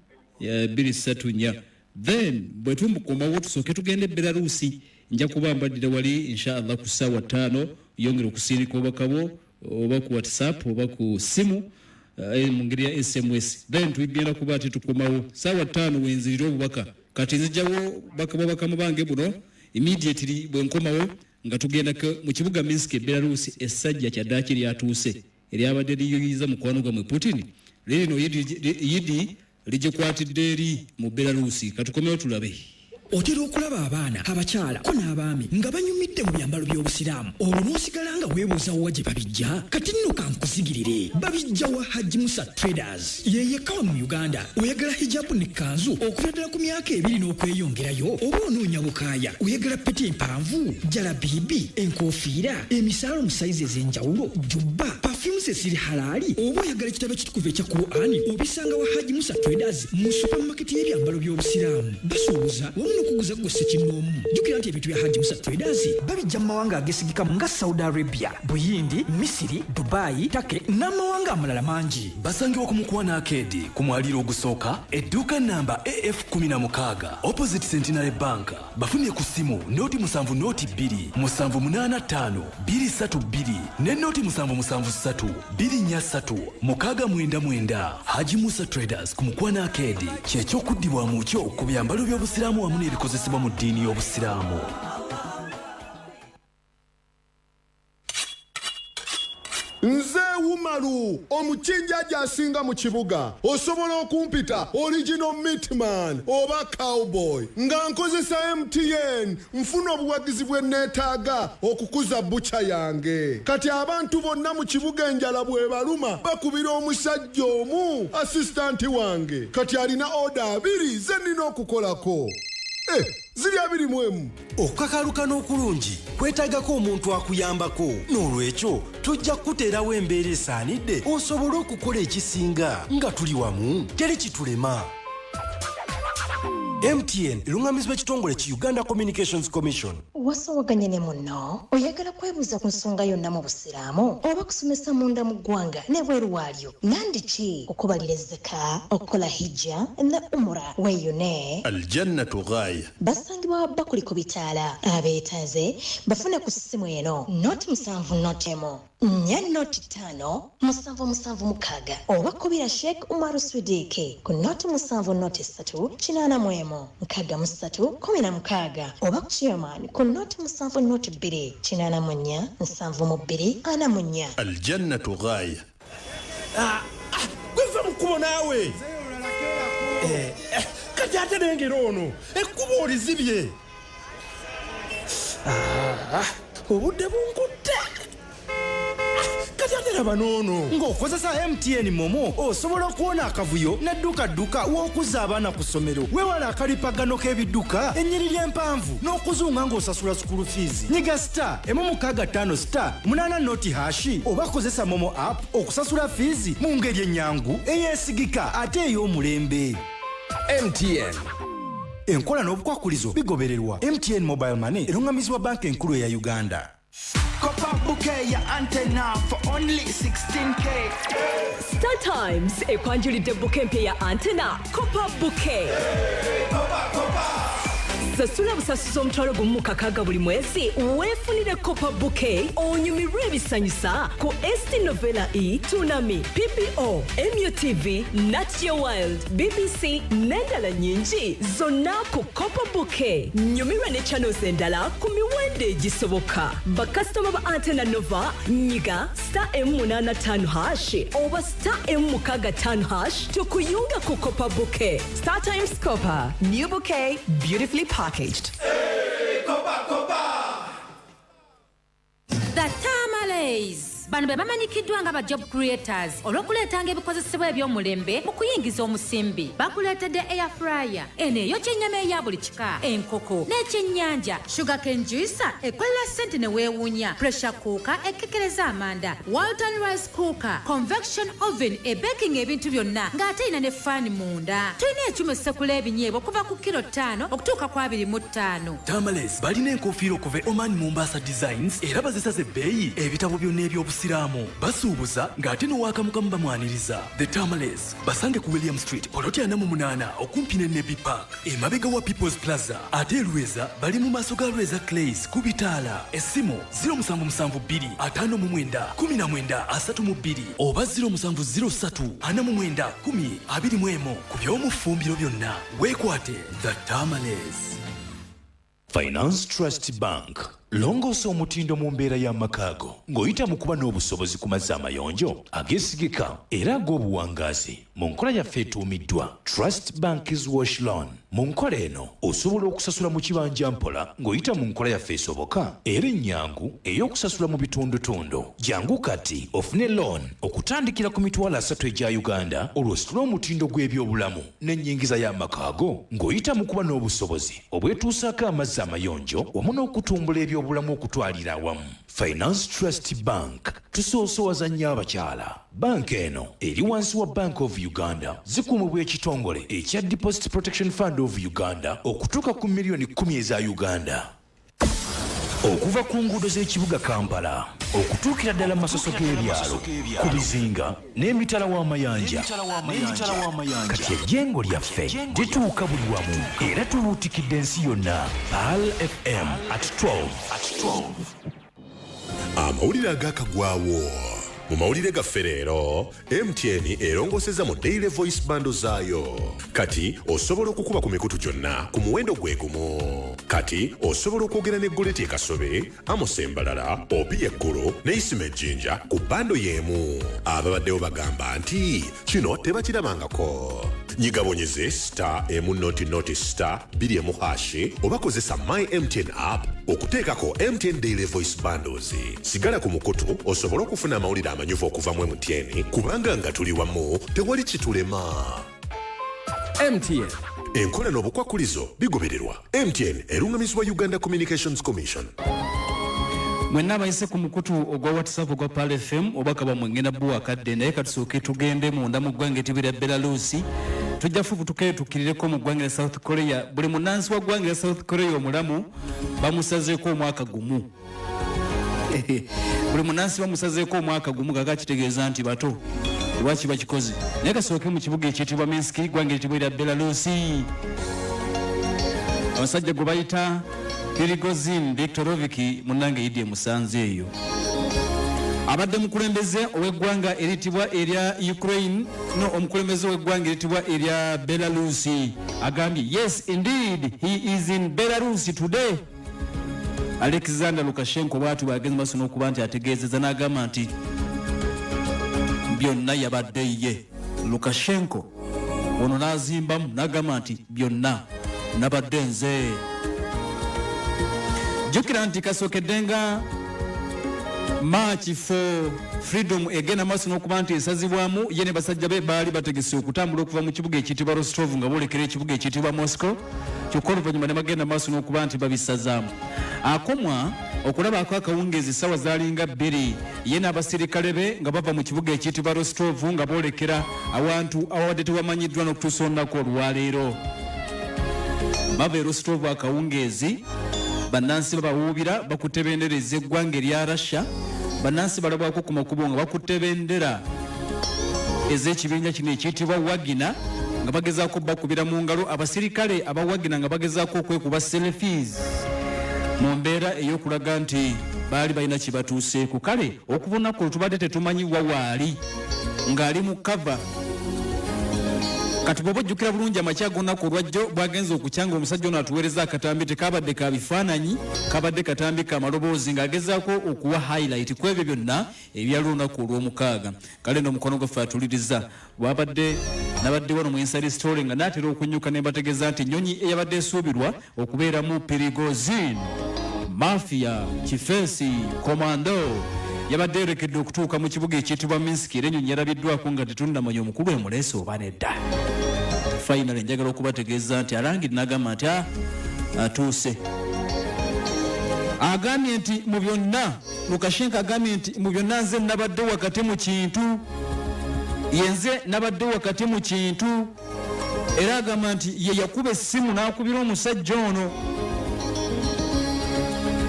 then bwe tumukomawo tusooke tugende Belarusi. Nja kuba mbaddira wali inshallah ku ssaawa 5 yongera okusindika obubaka bwo oba ku WhatsApp oba ku simu mu ngeri ya SMS. Then tugenda kuba ati tukomawo ssaawa 5 wenzirira obubaka. Kati nzijjawo bakababaka mubange buno immediately bwe nkomawo nga tugenda mu kibuga Minsk Belarus essajja kyaddaaki lyatuuse eryabadde liyoyiza mukwano gwa Putin. Lino yidi ligikwatidde eri mu Belarus. Katukomewo tulabe. Otera okulaba abaana abakyala ko n'abaami nga banyumidde mu byambalo by'obusiraamu olwo n'osigala nga weebuuza wa gye babijja. Kati nno kankusigirire babijja wa Haji Musa Traders yeyekkawa mu Uganda. Oyagala hijabu ne kanzu okuva ddala ku myaka 2 n'okweyongerayo oba onoonya bukaaya oyagala peti empanvu jalabibi enkofiira emisaalo mu sayizi ez'enjawulo jubba perfumes eziri halaali oba oyagala ekitabo ekitukuvu ekya Qur'ani obisanga wa Haji Musa Traders mu supermarket y'ebyambalo by'obusiraamu. Basuubuza okuguza gwose kinoomu. Jukira nti ebintu bya Haji Musa Traders babijja mu mawanga agesigikamu nga Saudi Arabia, Buyindi, Misiri, Dubai, Take n'amawanga amalala mangi. Basangiwa ku Mukwana Arcade ku mwaliro ogusooka edduuka namba AF16 opposite Centenary Bank. Bafunye ku simu noti 7 noti 2 785 232 ne noti 773 243 6999. Haji Musa Traders ku Mukwana Arcade ky'ekyokuddibwamu kyo ku byambalo by'obusiraamu wamu n'ebikozesebwa mu ddiini y'obusiraamu. Nze Umaru omukinjaja asinga mu kibuga osobola okumpita original meatman oba cowboy nga nkozesa MTN nfuna obuwagizi bwe neetaaga okukuza bucha yange. Kati abantu bonna mu kibuga enjala bwe baluma bakubira omusajja omu assistant wange kati alina order 2 ze nnina okukolako. Ziri 2 okukakaluka n'okulungi kwetaagako omuntu akuyambako n'olwekyo tujja kuteerawo embeera esaanidde osobole okukola ekisinga nga tuli wamu teri kitulema. MTN elungamizibwa ekitongole ki Uganda Communications Commission. Wasowaganye ne munno oyagala kwebuuza ku nsonga yonna mu busiraamu oba kusomesa munda mu ggwanga n'ebweru waalyo nandiki okubalira ezzaka okukola hijja ne umura weyune aljannatu ghaya basangibwa bakuli ku bitaala abeetaaze bafune ku ssimu eno noti 7 notemo nya noti 5 776 oba kubira Sheikh Umaru Swidike ku noti 7 noti 3 kinana mwemo 63 16 oba ku chairman ku noti 7 noti 2 kinana munya 7 mu 2 ana munya aljannatu ghaya gwe mukubo nawe kati ate nengero ono ekkubo olizibye obudde bunkutte kati ate laba noono ng'okozesa MTN momo osobola okuwona akavuyo n'edduka w'okuzza abaana ku ssomero weewala akalipagano k'ebidduka ennyiriri empanvu n'okuzunga ng'osasula school fees nyiga star 165 star 8 noti hashi oba kozesa momo app okusasula fees mu ngeri ennyangu eyeesigika ate ey'omulembe. MTN enkola n'obukwakulizo bigobererwa. MTN mobile money erungamizibwa banka enkulu eya Uganda. Copa bouquet ya antenna for only 16k. Star Times ekwanjulidde bouquet mpya ya antenna Copa bouquet. Sasula busasuzo omutwalo gumu mu kakaga buli mwezi weefunire Copa bouquet onyumirwe ebisanyusa ku ST Novella E, Tsunami, PPO, MUTV, Nat Geo Wild, BBC n'endala nyingi zonna ku Copa bouquet. Nyumirwa ne channels endala ku miwendo egisoboka. Bakasitoma ba Antenna Nova nyiga star M85 hash oba star M65 hash tukuyunga ku Copa bouquet. Star Times Copa, new bouquet, beautifully packaged. Hey, Copa! The Tamales. Bano be bamanyikiddwa nga ba job creators olw'okuleetanga ebikozesebwa eby'omulembe mu kuyingiza omusimbi. Bakuleetedde air fryer eno eyokya ennyama eya buli kika, enkoko n'ekyennyanja, sugarcane juicer ekolera ssente ne weewuunya, pressure cooker ekkekereza amanda, Walton rice cooker, convection oven ebaking ebintu byonna ng'ate erina ne faani munda. Tulina ekyuma essekula ebinyeebwa okuva ku kilo 5 okutuuka ku 25. Tamales balina enkofiira okuva Oman Mombasa Designs era bazisaze ebbeeyi ebitabo byonna eby'obusiiramu basuubuza ng'ate n'owakamukamu bamwaniriza. The Tamales basange ku William Street Olotya 48 okumpi ne Nebi Park emabega wa People's Plaza. Ate Lweza bali mu maaso ga Lweza Clays ku Bitaala. Essimu 0772 59 17 oba 0703 49 10 ku by'omufumbiro byonna. Weekwate The Tamales. Finance Trust Bank longoosa omutindo mu mbeera y'amakaago ng'oyita mu kuba n'obusobozi ku mazzi amayonjo ageesigika era ag'obuwangaazi mu nkola yaffe etuumiddwa Trust Bank's Wash Loan. Mu nkola eno osobola okusasula mu kibanja mpola ng'oyita mu nkola yaffe esoboka era ennyangu ey'okusasula mu bitundutundu. Jangu kati ofune loan okutandikira ku mitwalo 3 egya Uganda olw'ositula omutindo gw'ebyobulamu n'ennyingiza y'amakaago ng'oyita mu kuba n'obusobozi obwetuusaako amazzi amayonjo wamu n'okutumbula ebyobulamu okutwalira awamu. Finance Trust Bank tusoosowaza nnyo abakyala. Banka eno eri wansi wa Bank of Uganda zikuumibwa ekitongole ekya Deposit Protection Fund of Uganda okutuuka ku miliyoni 10 eza Uganda. Okuva ku nguudo z'ekibuga Kampala okutuukira ddala mu masoso g'ebyalo ku bizinga n'emitala w'amayanja kati ejjengo lyaffe lituuka buli wamu era tuluutikidde ensi yonna. PAL FM at 12. Amawulire agakagwawo mu mawulire gaffe leero MTN erongoseza mu daily voice bando zaayo. Kati osobola okukuba ku mikutu gyonna ku muwendo gwe gumu. Kati osobola okwogera ne Goleti Kasobe, Amos Embalala, Obi Ekkulu ne Isima Ejjinja ku bando y'emu. Ababaddewo bagamba nti kino tebakirabangako. Nyigabonyeze star M star 2 hashi oba kozesa My MTN app okuteekako MTN daily voice bundles. Sigala ku mukutu osobola okufuna amawulire amanyuvu okuva mu MTN kubanga nga tuli wamu tewali kitulema. MTN enkola n'obukwakulizo bigobererwa. MTN erungamizibwa Uganda Communications Commission. Mwenna abayise ku mukutu ogwa WhatsApp ogwa PAL FM obaka bamwengenda bwa kadde naye katusooke tugende munda mu ggwanga etibira Belarus. Tujja fubutuke tukirireko mu ggwanga South Korea. Buli munansi wa ggwanga South Korea omulamu bamusazeeko omwaka gumu. Buli munansi bamusazeeko omwaka gumu gakitegeeza nti bato lwaki bakikoze. Naye kasooke mu kibuga ekiyitibwa Minsk ggwanga etibira Belarus. Abasajja gwe bayita Prigozhin Viktorovich munange yidde musanze eyo. Abadde mukulembeze ow'eggwanga eritibwa erya Ukraine no omukulembeze w'eggwanga eritibwa erya Belarus agambye yes indeed he is in Belarus today. Alexander Lukashenko bwatu bagenze maso n'okuba nti ategeezezza n'agamba nti byonna yabadde ye. Lukashenko ono n'azimbamu n'agamba nti byonna nabadde nze. Jjukira nti kasookeddenga March for Freedom egenda maaso n'okuba nti esazibwamu ye ne basajja be baali bategese okutambula okuva mu kibuga ekiyitibwa Rostov nga boolekera ekibuga ekiyitibwa Moscow, kyokka oluvannyuma ne bagenda maaso n'okuba nti babisazaamu. Akomwa okulabaako akawungeezi essaawa zaalinga 2 ye n'abasirikale be nga bava mu kibuga ekiyitibwa Rostov nga boolekera awantu awadde tewamanyiddwa n'okutuusa olunaku olwaleero. Bava e Rostov akawungeezi, bannansi babawuubira bakutte bendereza eggwanga erya Russia. Bannansi balabwako ku makubo nga bakutte bendera ez'ekibinja kino ekiyitibwa Wagner nga bagezaako bakubira mu ngalo. Abasirikale aba Wagner nga bagezaako okwekuba selfies mu mbeera ey'okulaga nti baali balina kye batuuseeko. Kale okubonako lutubadde tetumanyi wawaali ng'ali mu kava. Kati bw'oba ojjukira bulungi amakya g'olunaku olwajjo bwagenza okukyanga omusajja ono atuweereza akatambi tekabadde ka bifaananyi, kabadde katambi ka maloboozi ng'agezaako okuwa highlight ku ebyo byonna ebyali olunaku olw'omukaaga. Kale n'omukono gwaffe atuliriza bwabadde nabadde wano mu Inside Story nga naatera okunyuka ne mbategeeza nti ennyonyi eyabadde esuubirwa okubeeramu Prigozhin, Mafia, Kifeesi, Komando yabadde erekedde okutuuka mu kibuga ekiyitibwa Minsk era ennyonyi yalabiddwako nga tetunnamanya omukulu emuleese oba nedda. Finally njagala okubategeeza nti alangiri n'agamba nti atuuse. Agambye nti mu byonna, Lukashenko agambye nti mu byonna nze nabadde wakati mu kintu, yenze nabadde wakati mu kintu, era agamba nti ye yakuba essimu n'akubira omusajja ono.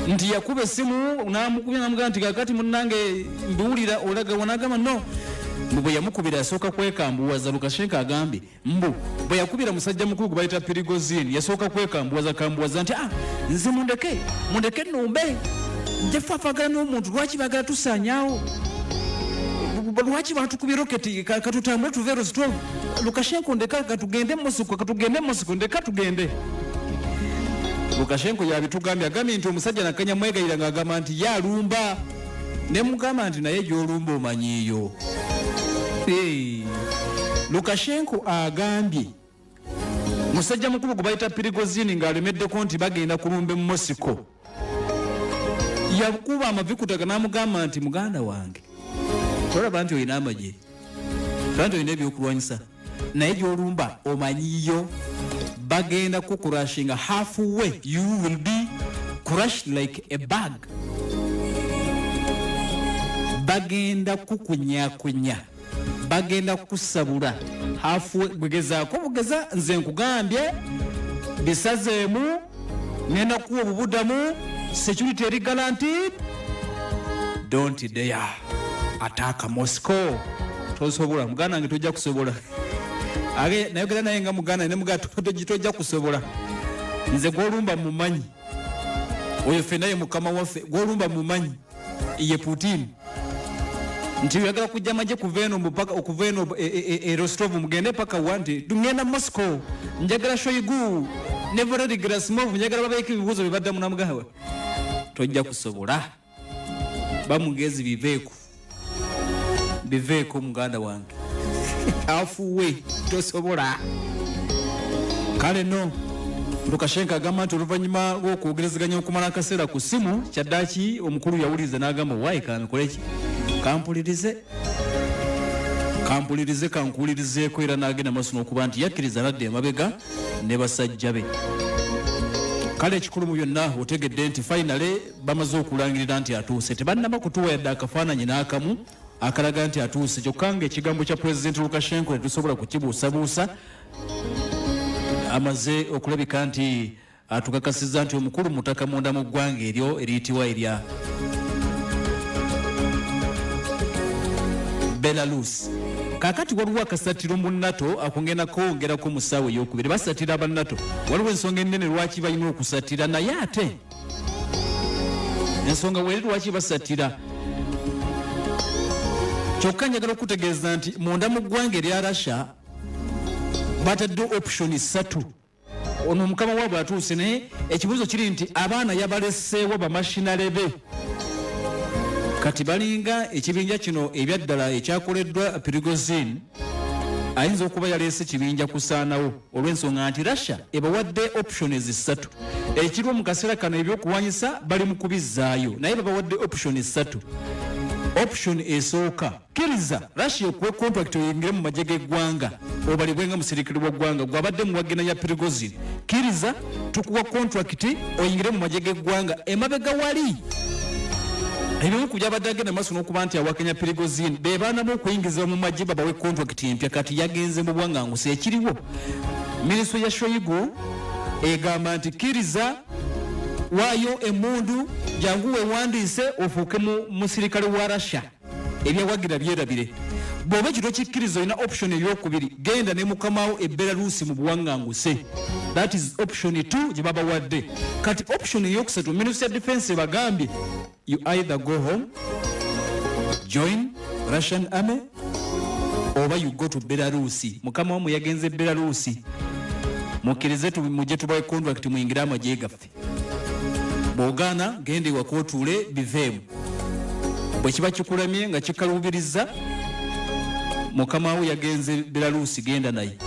Nti yakuba essimu n'amukubira n'amugamba nti kakati munnange mbiwulira olaga wanagamba no. Bwe yamukubira yasooka kwekambuwaza. Lukashenko agambye mbu bwe yakubira musajja mukulu gwe bayita Prigozhin yasooka kwekambuwaza nti nze mundeke nnumbe nje faafagana n'omuntu lwaki baagala tusaanyaawo, lwaki batukubye roketi katutambule tuve Rostov. Lukashenko ndeka katugende Moscow ndeka tugende. Lukashenko yabitugambye agambye nti omusajja nakanya mwegayira ng'agamba nti yalumba ne mugamba nti naye gy'olumba omanyiiyo. Lukashenko agambye musajja mukulu gwe bayita Prigozhin ng'alemeddeko nti bagenda kulumba mu Moscow. Yakuba amavikutaga n'amugamba nti muganda wange tolaba nti olina amagye, tolaba nti olina ebyokulwanyisa, naye gy'olumba omanyiiyo. Bagenda kukurashinga halfway, you will be crushed like a bag. Bagenda kukunyakunya, bagenda kusabula halfway. Bugeza nze nkugambye bisazeemu ngenda kuwa obubudamu, security eri guaranteed. Don't dare attack Moscow. Tosobola muganda wange, tojja kusobola. Age nayogera naye nga muganda ne mugato tojja kusobola. Nze gwolumba mumanyi, oyo fenna ye mukama waffe, gwolumba mumanyi ye Putin. Nti yagala kujja maje kuva eno mpaka okuva eno Rostov mugende paka wanti tugenda Moscow. Njagala Shoigu ne Valery Gerasimov njagala babeeko ebibuuzo bye baddamu namugawe. Tojja kusobola. Bamugezi biveeko muganda wange. Halfway tosobola. Kale no Lukashenko agamba nti oluvannyuma lw'okwogerezeganya okumala akaseera ku ssimu kyaddaaki omukulu yawuliriza n'agamba waayi kankoleki kankuwulirizeeko era n'agenda maaso n'okuba nti yakkiriza nadda emabega ne basajja be. Kale ekikulu mu byonna otegedde nti finally bamaze okulangirira nti atuuse. Tebannaba kutuwa yadde akafaananyi n'akamu akalaga nti atuuse, kyokka ng'ekigambo kya Pulezidenti Lukashenko tetusobola kukibuusabuusa. Amaze okulabika nti atukakasizza nti omukulu mutaka munda mu ggwanga eryo eriyitibwa erya Belarus. Kakati waliwo akasatiro mu NATO akongera kwongerako mu ssaawa ey'okubiri. Basatira aba NATO. Waliwo ensonga ennene lwaki balina okusatira, naye ate ensonga weri lwaki basatira. Kyokka njagala okutegeeza nti munda mu ggwanga erya Russia batadde option 3. ono mukama waabwe atuuse naye ekibuuzo kiri nti abaana yabaleseewo bamashinale be kati balinga ekibinja kino ebyaddala ekyakoleddwa Prigozhin ayinza okuba yaleese kibinja kusaanawo olw'ensonga nti Russia ebawadde options 3 ekiriwo mu kaseera kano ebyokuwanyisa bali mu kubizzaayo naye babawadde options 3 option esooka kkiriza Russia okuwa contract oyingire mu magye g'eggwanga obalibwenga musirikiri w'eggwanga gwabadde mu wagena ya Prigozhin kkiriza tukuwa contract oyingire mu magye g'eggwanga emabega wali ebimu ku byabadde agenda maaso n'okuba nti awakenya Prigozhin be baanamu okuyingiza mu magye babawe contract empya kati yagenze mu bwaŋŋangusi ekiriwo minisitule ya Shoigu egamba nti kkiriza waayo emmundu jangu weewandiise ofuuke musirikale wa Russia ebyawagira byerabire bw'oba ekiro kikkiriza olina option eyokubiri genda ne mukamawo e Belarusi mu buwaŋŋanguse that is option 2 gye babawadde kati option eyokusatu ministry of defense bagambye you either go home join Russian army oba you go to Belarusi mukamawo mwe yagenze Belarusi mukkirize mujje tubawe contract muyingire amagye gaffe bw'ogaana gende wakootuule biveemu bwe kiba kikulemye nga kikalubiriza mukamawo yagenze Belarusi genda naye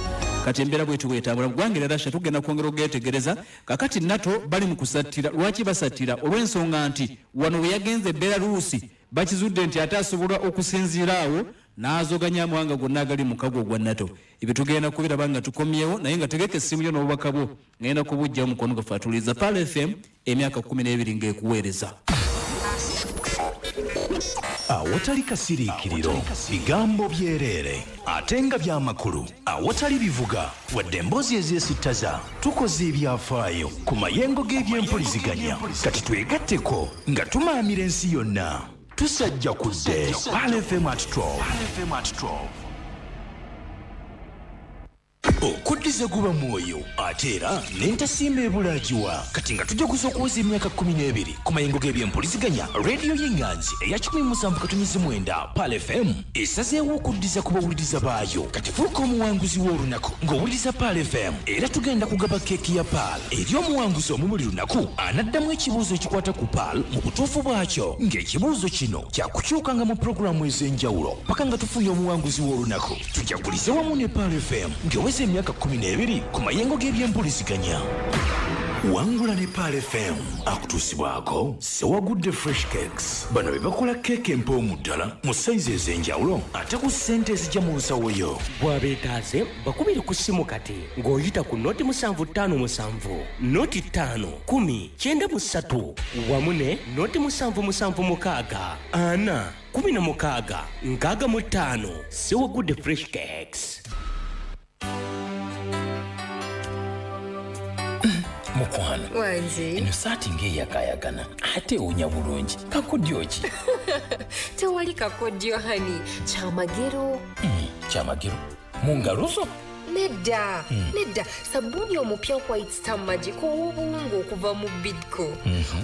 kati embeera bwetu bwetambula ggwangira Russia tugenda kwongera ogetegereza kakati NATO bali mu kusattira lwaki basattira olw'ensonga nti wano we yagenze Belarusi bakizudde nti ate asobola okusinziiraawo n'azoganya amawanga gonna agali mu kago gwa NATO ebyo tugenda kubiraba nga tukomyewo naye nga tegeka essimu yo n'obubaka bwo ngenda kubujjawo mukono gaffe atuliza Pal FM emyaka 12 ng'ekuweereza awatali kasiriikiriro bigambo byereere ate nga by'amakulu awatali bivuga wadde emboozi ezeesittaza tukoze ebyafaayo ku mayengo g'ebyempuliziganya kati twegatteko nga tumaamira ensi yonna tusajja kudde Pal FM at 12 okuddiza guba mwoyo ate era n'entasimba ebulaagiwa kati nga tujja kusookooza emyaka 12 ku mayengo g'ebyempuliziganya rediyo y'enganzi eya 17.9 Pal FM esazeewo okuddiza ku bawuliriza baayo kati fuuka omuwanguzi w'olunaku ng'owuliriza Pal FM era tugenda kugaba keeki ya Pal eri omuwanguzi omu buli lunaku anaddamu ekibuuzo ekikwata ku Pal mu butuufu bwakyo ng'ekibuuzo kino kyakukyukanga mu pulogulaamu ez'enjawulo paka nga tufunye omuwanguzi w'olunaku tujagulize wamu ne Pal FM ng'eweza emyaka 12 ku mayengo g'ebyempuliziganya wangula ne Pal FM akutuusibwako sewagudde fresh cakes bano be bakola keeke empoomu ddala mu sayizi ez'enjawulo ate ku ssente ezijja mu nsawo yo bw'abeetaaze bakubire ku ssimu kati ng'oyita ku noti 757 noti 5 10 93 wamu ne noti 776 ana 16 65 sewagudde fresh cakes. mukwano wange eno saati ng'eyakayagana ate ewunya bulungi kakodyo ki tewali kakodyo hani kyamagero kyamagero mu ngalo zo nedda sabbuuni omupya White Star Magic ow'obuwungu okuva mu Bidco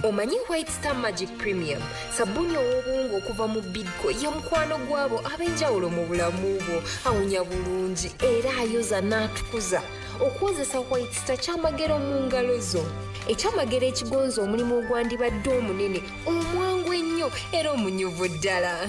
omanyi White Star Magic Premium sabbuuni ow'obuwungu okuva mu Bidco ye mukwano gwabo ab'enjawulo mu bulamu bwo awunya bulungi era ayoza n'atukuza okukozesa White Star kyamagero mu ngalo zo ekyamagero ekigonza omulimu ogwandibadde omunene omwangu ennyo era omunyuvu ddala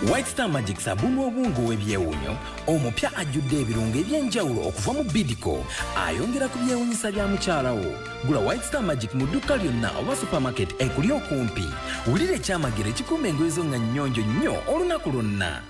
White Star Magic sabuni obungu w'ebyewunyo omupya ajjudde ebirungo eby'enjawulo okuva mu Bidco ayongera ku byewunyisa bya mukyala wo gula White Star Magic mu dduka lyonna oba supermarket ekuli okumpi wulira ekyamagero ekikuuma engoye zo nga nnyonjo nnyo olunaku lwonna.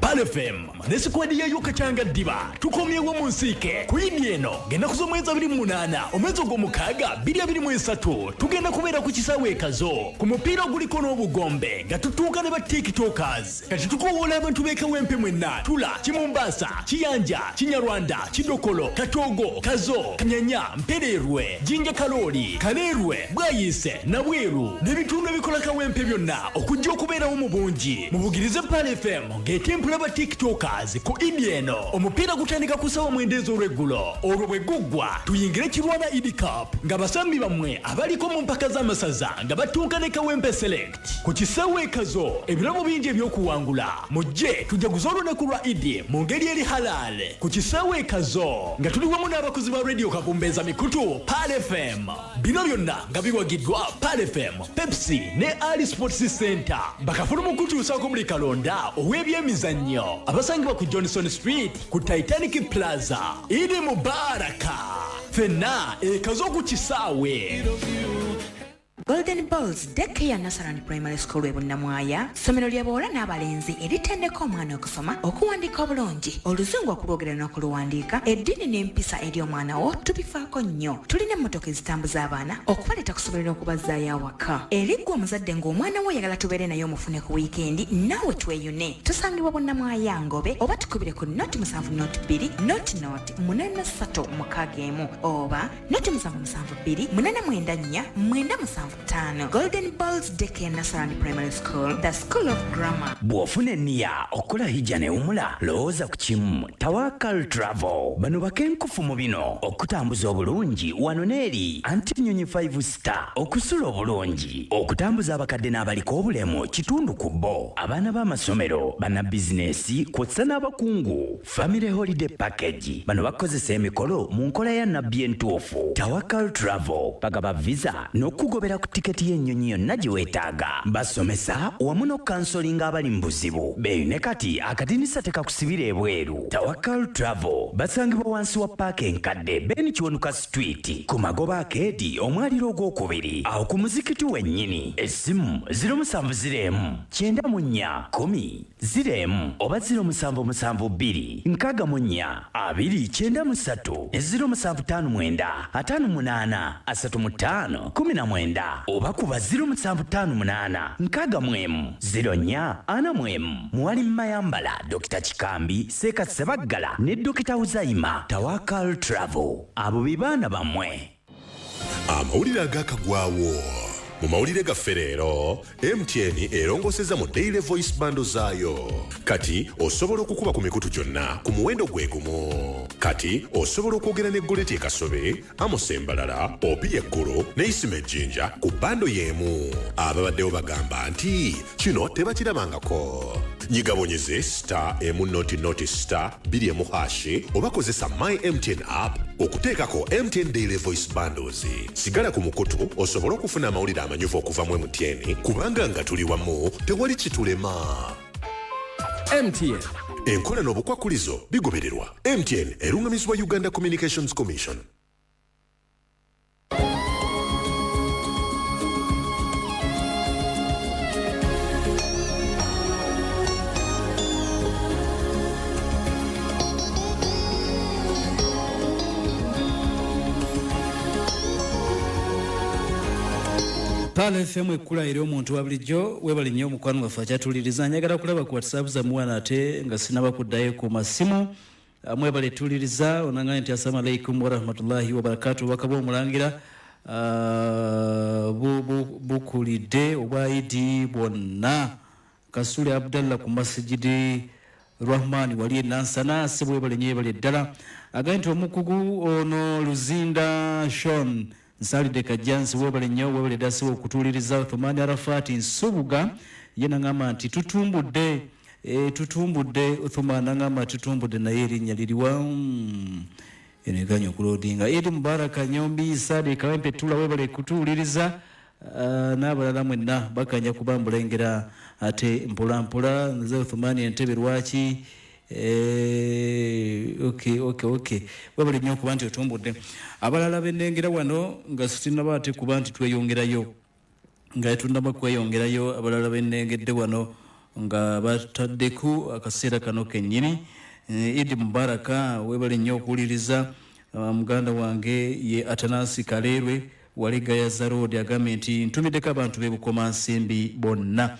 Pal FM nesikwadi ya yuka changa diba tukomyewo mu nsiike kuyidi eno genda kuzomweza 28 omwezi ogw'omukaaga 2023 tugenda kubeera ku kisaawe ekazo ku mupiira oguliko n'obugombe nga tutuuka ne ba tiktokers kati tukowola abantu b'ekawempe mwenna tula Kimumbasa Kiyanja Kinyarwanda Kidokolo Katogo Kazo Kanyanya Mpererwe Jinja Kaloli Kalerwe Bwayise na Bweru n'ebitundu ebikola kawempe byonna okujja okubeerawo mu bungi mubugirize Pal FM ng'etempula ba tiktokers ku idi eno omupiira gutandika kusaba mwendezo regulo olwo bwe guggwa tuyingire kirwana Eid Cup nga basambi bamwe abaliko mu mpaka z'amasaza nga batuuka ne Kawempe Select ku kisawe kazo ebirabo bingi ebyokuwangula mujje tujaguza olunaku lwa Eid mu ngeri eri halal ku kisawe kazo nga tuli wamu n'abakozi ba radio kabumbeza mikutu Pal FM bino byonna nga biwagiddwa Pal FM Pepsi ne Ali Sports Center bakafulu mu kutuusaako buli kalonda ow'ebyemizannyo abasangibwa ku Johnson Street ku Titanic Plaza. Eid Mubaraka fenna ekazo ku kisaawe. Golden Balls Daycare Nursery Primary School ebunamwaya somero ly'abawala n'abalenzi eritendeka omwana okusoma okuwandiika obulungi oluzungu okulwogera n'okuluwandiika eddiini n'empisa eri omwana wo tubifaako nnyo. Tulina emmotoka ezitambuza abaana okubaleeta kusobolera okubazzaayo awaka. Eriggwa omuzadde ng'omwana we oyagala tubeere naye omufune ku wiikendi naawe tweyune. Tusangibwa bunnamwaya Ngobe oba tukubire ku 0702 83 oba 0772 894 Golden Balls Daycare Nursery Primary School, the school of grammar. Bwofune niya okola hija ne umula looza ku kimu Tawakal Travel bano bakenkufu mu bino okutambuza obulungi wano neeri Antinyonyi 5 star okusula obulungi okutambuza abakadde n'abaliko obulemu kitundu ku bo abaana b'amasomero bana bizinesi kwotsa n'abakungu family holiday package bano bakozesa emikolo mu nkola ya nabbi entuufu. Tawakal Travel bagaba visa n'okugobera ku tiketi y'ennyonyi yonna gye weetaaga basomesa wamu n'okansolinga abali mu buzibu beeyune kati akatinisa tekakusibira ebweru. Tawakal Travel basangibwa wansi wa paaka enkadde Ben Kiwanuka Street ku Magoba Arcade omwaliro ogwokubiri awo ku muzikiti wennyini. Essimu 0704 94 10 oba 0772 64 293 0759 58 35 19 oba kuba 0758 nkaagamwemu 04 muwali Mayambala Dr. Chikambi Seka Sebaggala ne Dr. Uzaima. Tawakal Travel abo bibaana bamwe. Amawulire agakagwawo mu mawulire gaffe leero MTN erongoseza mu daily voice bando zaayo kati osobola okukuba ku mikutu gyonna ku muwendo gwe gumu. Kati osobola okwogera ne Goleti Kasobe Amosembalala Opi Eggulu ne Isima Ejjinja ku bando y'emu. Ababaddewo bagamba nti kino tebakirabangako. Nyigabonyeze star emu star 2 oba kozesa My MTN app okuteekako MTN daily voice bundles. Sigala ku mukutu osobola okufuna amawulire amanyuvu okuva mu MTN kubanga nga tuli wamu tewali kitulema. MTN enkola n'obukwakulizo bigobererwa. MTN erungamizibwa Uganda Communications Commission. Pal FM ekula eri omuntu wa bulijjo webali nnyo omukwano waffe akyatuliriza njagala kulaba ku WhatsApp zammwe ate nga sinabakuddayo ku masimu mwebale tuliriza onangane nti assalamu alaikum warahmatullahi wabarakatuh bakaba omulangira bukulidde obwa Eid bonna Kasule Abdallah ku masjidi Rahman wali nansana sebwe bale nyebale ddala agenti omukugu ono Luzinda Sean Nsalide Kajansi webale nnyo webale dasi okutuliriza Othmani Arafati Nsubuga yena ngamba nti tutumbudde Othmani ngamba tutumbudde naye erinnya liriwa eneganya okulodinga. Eid Mubaraka Nyombi Sadi Kawempe Tula webale kutuliriza n'abalala mwenna bakanya kubambulengera ate mpola nze Othmani Entebbe lwaki okay wabali nnyo kuba nti otumbudde abalala bennengera wano nga sitinaba ate kuba nti tweyongerayo nga tunaba kweyongerayo abalala bennengedde wano nga bataddeku akaseera kano kennyini. Eid Mubaraka webali nnyo okuwuliriza muganda wange ye Atanasi Kalerwe Waliga Road agambye nti ntumiddeko abantu b'ebukoma nsimbi bonna.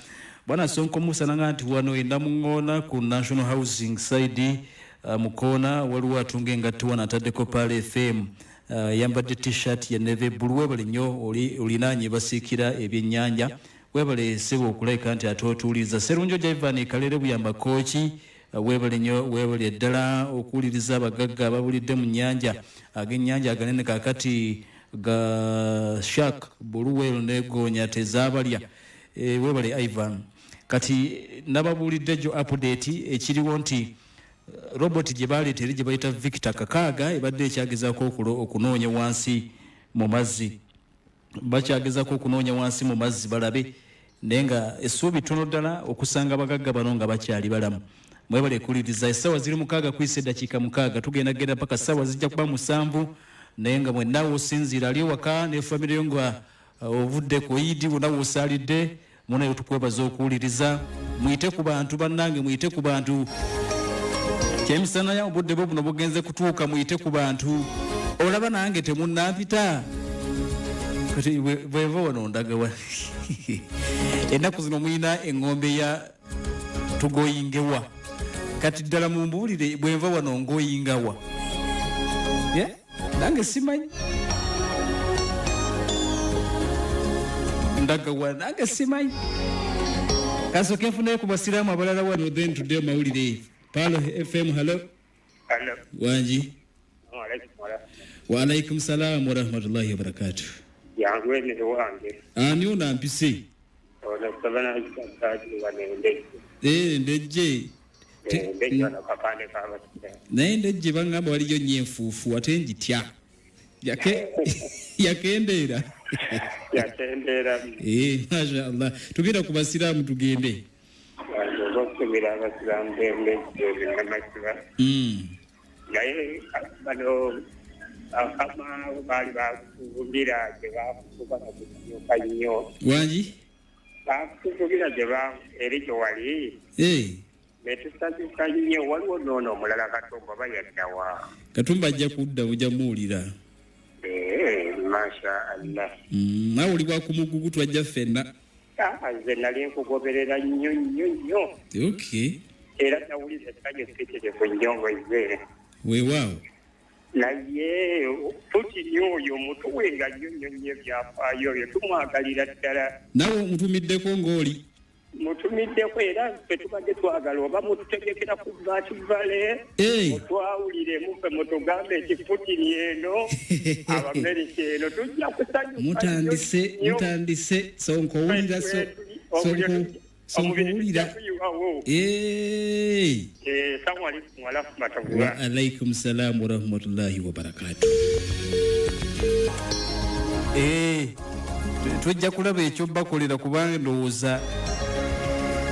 Bwana Sonko Musa nanga nti wano endamungona ku National Housing side mukona waliwo atunge ngati wana ataddeko Pal FM yambadde t-shirt ya navy blue webale nnyo olinanye basiikira ebyennyanja webale sebo okulaika nti atotuuliza Serunjo Jaivan Kalere buyamba kochi webale nnyo webale eddala okuwuliriza abagagga ababulidde mu nnyanja ag'ennyanja aganene kakati ga shark buluwero negonya tezabalya webale Ivan kati nababulidde jo update ekiriwo nti robot gye baleeta eri gye bayita Victor kakaaga ebadde ekyagezaako okunoonya wansi mu mazzi bakyagezaako okunoonya wansi mu mazzi balabe naye nga essuubi ttono ddala okusanga abagagga bano nga bakyali balamu mwebale kuliriza essaawa ziri 6 kwisa eddakiika 6 tugenda genda paka ssaawa zijja kuba 7 naye nga mwennawe osinziira ali ewaka ne famire yo nga ovudde ku Eid wonawe osaalidde munayo tukwebaza okuwuliriza muyite ku bantu bannange muyite ku bantu kyemisana ya obudde bwo buno bugenze kutuuka muyite ku bantu olaba nange temunnampita kati bweva wano ndagawa ennaku zino muyina engombe ya tugoyingewa kati ddala mumbuulire bwenva wano ngoyingawa nange simanyi ndagawa nange simanyi kasoke nfunayo ku basiraamu abalala wano then tudde mawulire Palo FM hello wanji wa alaikum salam wa rahmatullahi wa barakatuh yangwe ni wange ani unampise ona sabana ikatati wanende ndeje ndeje na kapande kama naye ndeje bangamba waliyo nyenfuufu ate njitya yakendera masha Allah tugenda ku basiraamu tugende zokusomera abasiraamu b'embeezi n'amasiba naye bano akama baali bakuvumbira gye bakubana kuyoka nnyo wangi bakuvumbira gye eri gye wali netusanyuka nnyo waliwo noono omulala Katumba bayaddawa Katumba ajja kudda ojja muwulira masha Allah nawe oli bwakumugugu twajja ffenna nze nali nkugoberera nnyo okay era nawuliza ekitegefu njongo ezere weewaawo naye tutiri oyo mutuwenga nnyo ebyafaayo byo tumwagalira ddala nawe omutumiddeko ng'oli mutumiddeko era ffe tubadde twagala oba mututegekera ku Vale otwawulire mufe mutugambe ekifutiri eno Abamerika eno tujja kusanyuka mutandise sonkowulira sonkowulira wa alaikum salam wa rahmatullahi wa barakatuh tujja kulaba ekyo bakolera kubanga ndowooza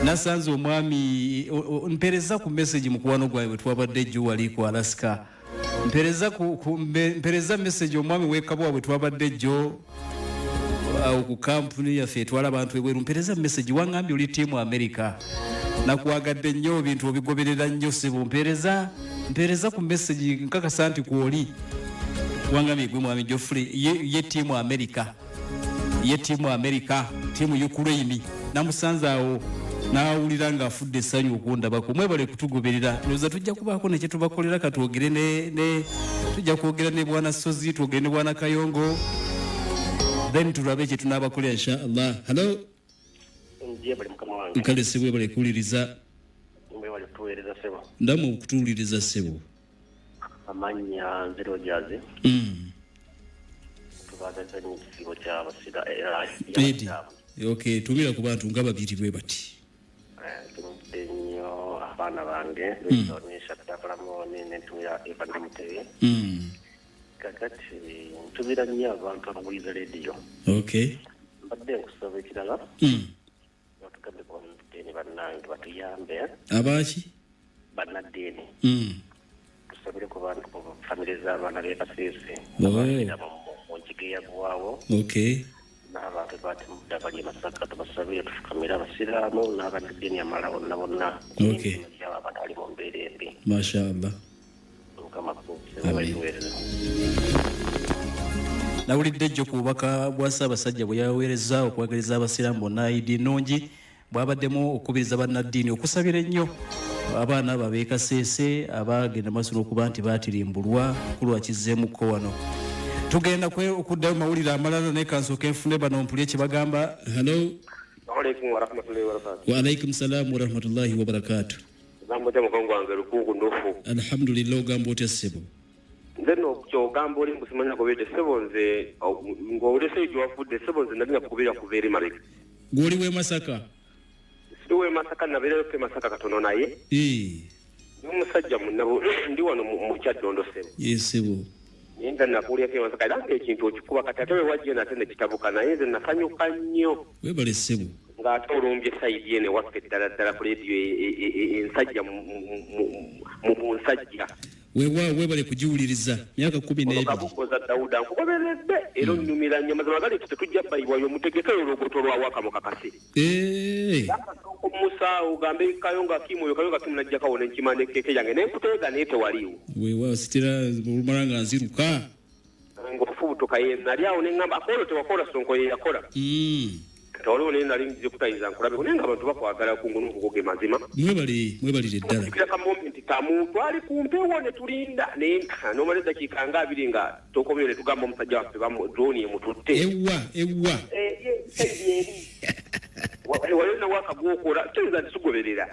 nasanze omwami mpereza ku message mukwano gwawe twabadde jju wali ku Alaska mpereza message omwami wekabwa bwe twabadde jjo ku kampuni yaffe etwala abantu ebweru mpereza message wangambye oli tiimu America nakwagadde nnyo ebintu obigoberera nnyo sebo mpereza ku message nkakasa nti kwoli wangambye gwe mwami Geoffrey ye tiimu America tiimu Ukraine namusanze awo nawulira nga afudde essanyu okundabako mwebale kutugoberera noza tujja kubaako nekyetubakolera katwogere tujja kwogera ne bwana Sozi twogere ne bwana Kayongo then tulabe kye tunaabakolera insha Allah hello nkale sebo ebale kuwuliriza ndamu okutuwuliriza sebo amanya nzero jaze tubagaza n'ekisibo ky'abasira okay tumira ku bantu nga babiri bwe bati nnyo abaana bange nisha tapalamoni netumira ebanamuteye kakati ntubira nnyo abantu abaguliza rediyo okay mbadde nkusaba ekirala batugambe bannaddeeni bannange batuyambe abaki bannaddeeni tusabire ku bantu ku famire z'abaana b'ebasiisi mu nkiga eyagwawo okay n'abantu bati mudda bali Masaka tubasabire tufukamira abasiraamu n'abaddiini amala bonna bonna abantu bali mu mbeera embi masha Allah mukama kuweereza nawulidde jjo ku bubaka bwa Ssaabasajja bwe yaweereza okwagaliza abasiraamu bonna Eid nnungi bwabaddemu okubiriza bannaddiini okusabira ennyo abaana babeekaseese abagenda masiro okuba nti baatirimbulwa kulwakizzeemukko wano tugenda okuddayo mawulire amalala naye kansooka enfune bano mpulye kye bagamba hello wa alaikum wa rahmatullahi wa barakatuh wa alaikum salam wa rahmatullahi wa barakatuh Zambote mukongo wange Lukungu Nuuhu. Alhamdulillah ogamba otya ssebo. Nzeno kyogamba oli musimanya kubedde ssebo nze ng'olese gy'wafudde ssebo nze nalina kukubira kuva eri mabega. Gw'oli w'e Masaka? Siri w'e Masaka nabeerayo ke Masaka katono naye. N'omusajja munnabo ndi wano mu Kyaddondo ssebo. Ssebo. Nze nakuulirako e Masaka era ng'ekintu okikuba kati ate we wajja nate ne kitabuka naye nze nasanyuka nnyo. Weebale ssebo. Ng'ate olumbye sayidi ene waffe ddala ku leediyo ensajja mu nsajja. Weebale kugiwuliriza myaka 12. Kabukoza Dawuda nkugoberedde era onnyumira nnyo mazima gali tetujja bayiwayo mutegekeyo olubuto lwa waka mu kakasi. Musa ugambe Kayonga Kimu najja kawona enkimande keke yange n'enkuteega naye tewaliwo. Weewa sitira mulanga nziruka. Ng'ofubutuka ye nali awo ne ŋŋamba akolo tewakola Sonko ye yakola. Tawaliwo ne nali nzije kutayiza nkulabe naye nga abantu bakwagala Lukungu Nuuhu kugoge mazima. Mwebalire ddala. Kira ka moment kamuntu ali kumpewo ne tulinda naye n'omala eddakiika nga 2 nga tokomye ne tugamba omusajja waffe drone emututte. Ewa. Walina waka gwokola tuyinza ntugoberera.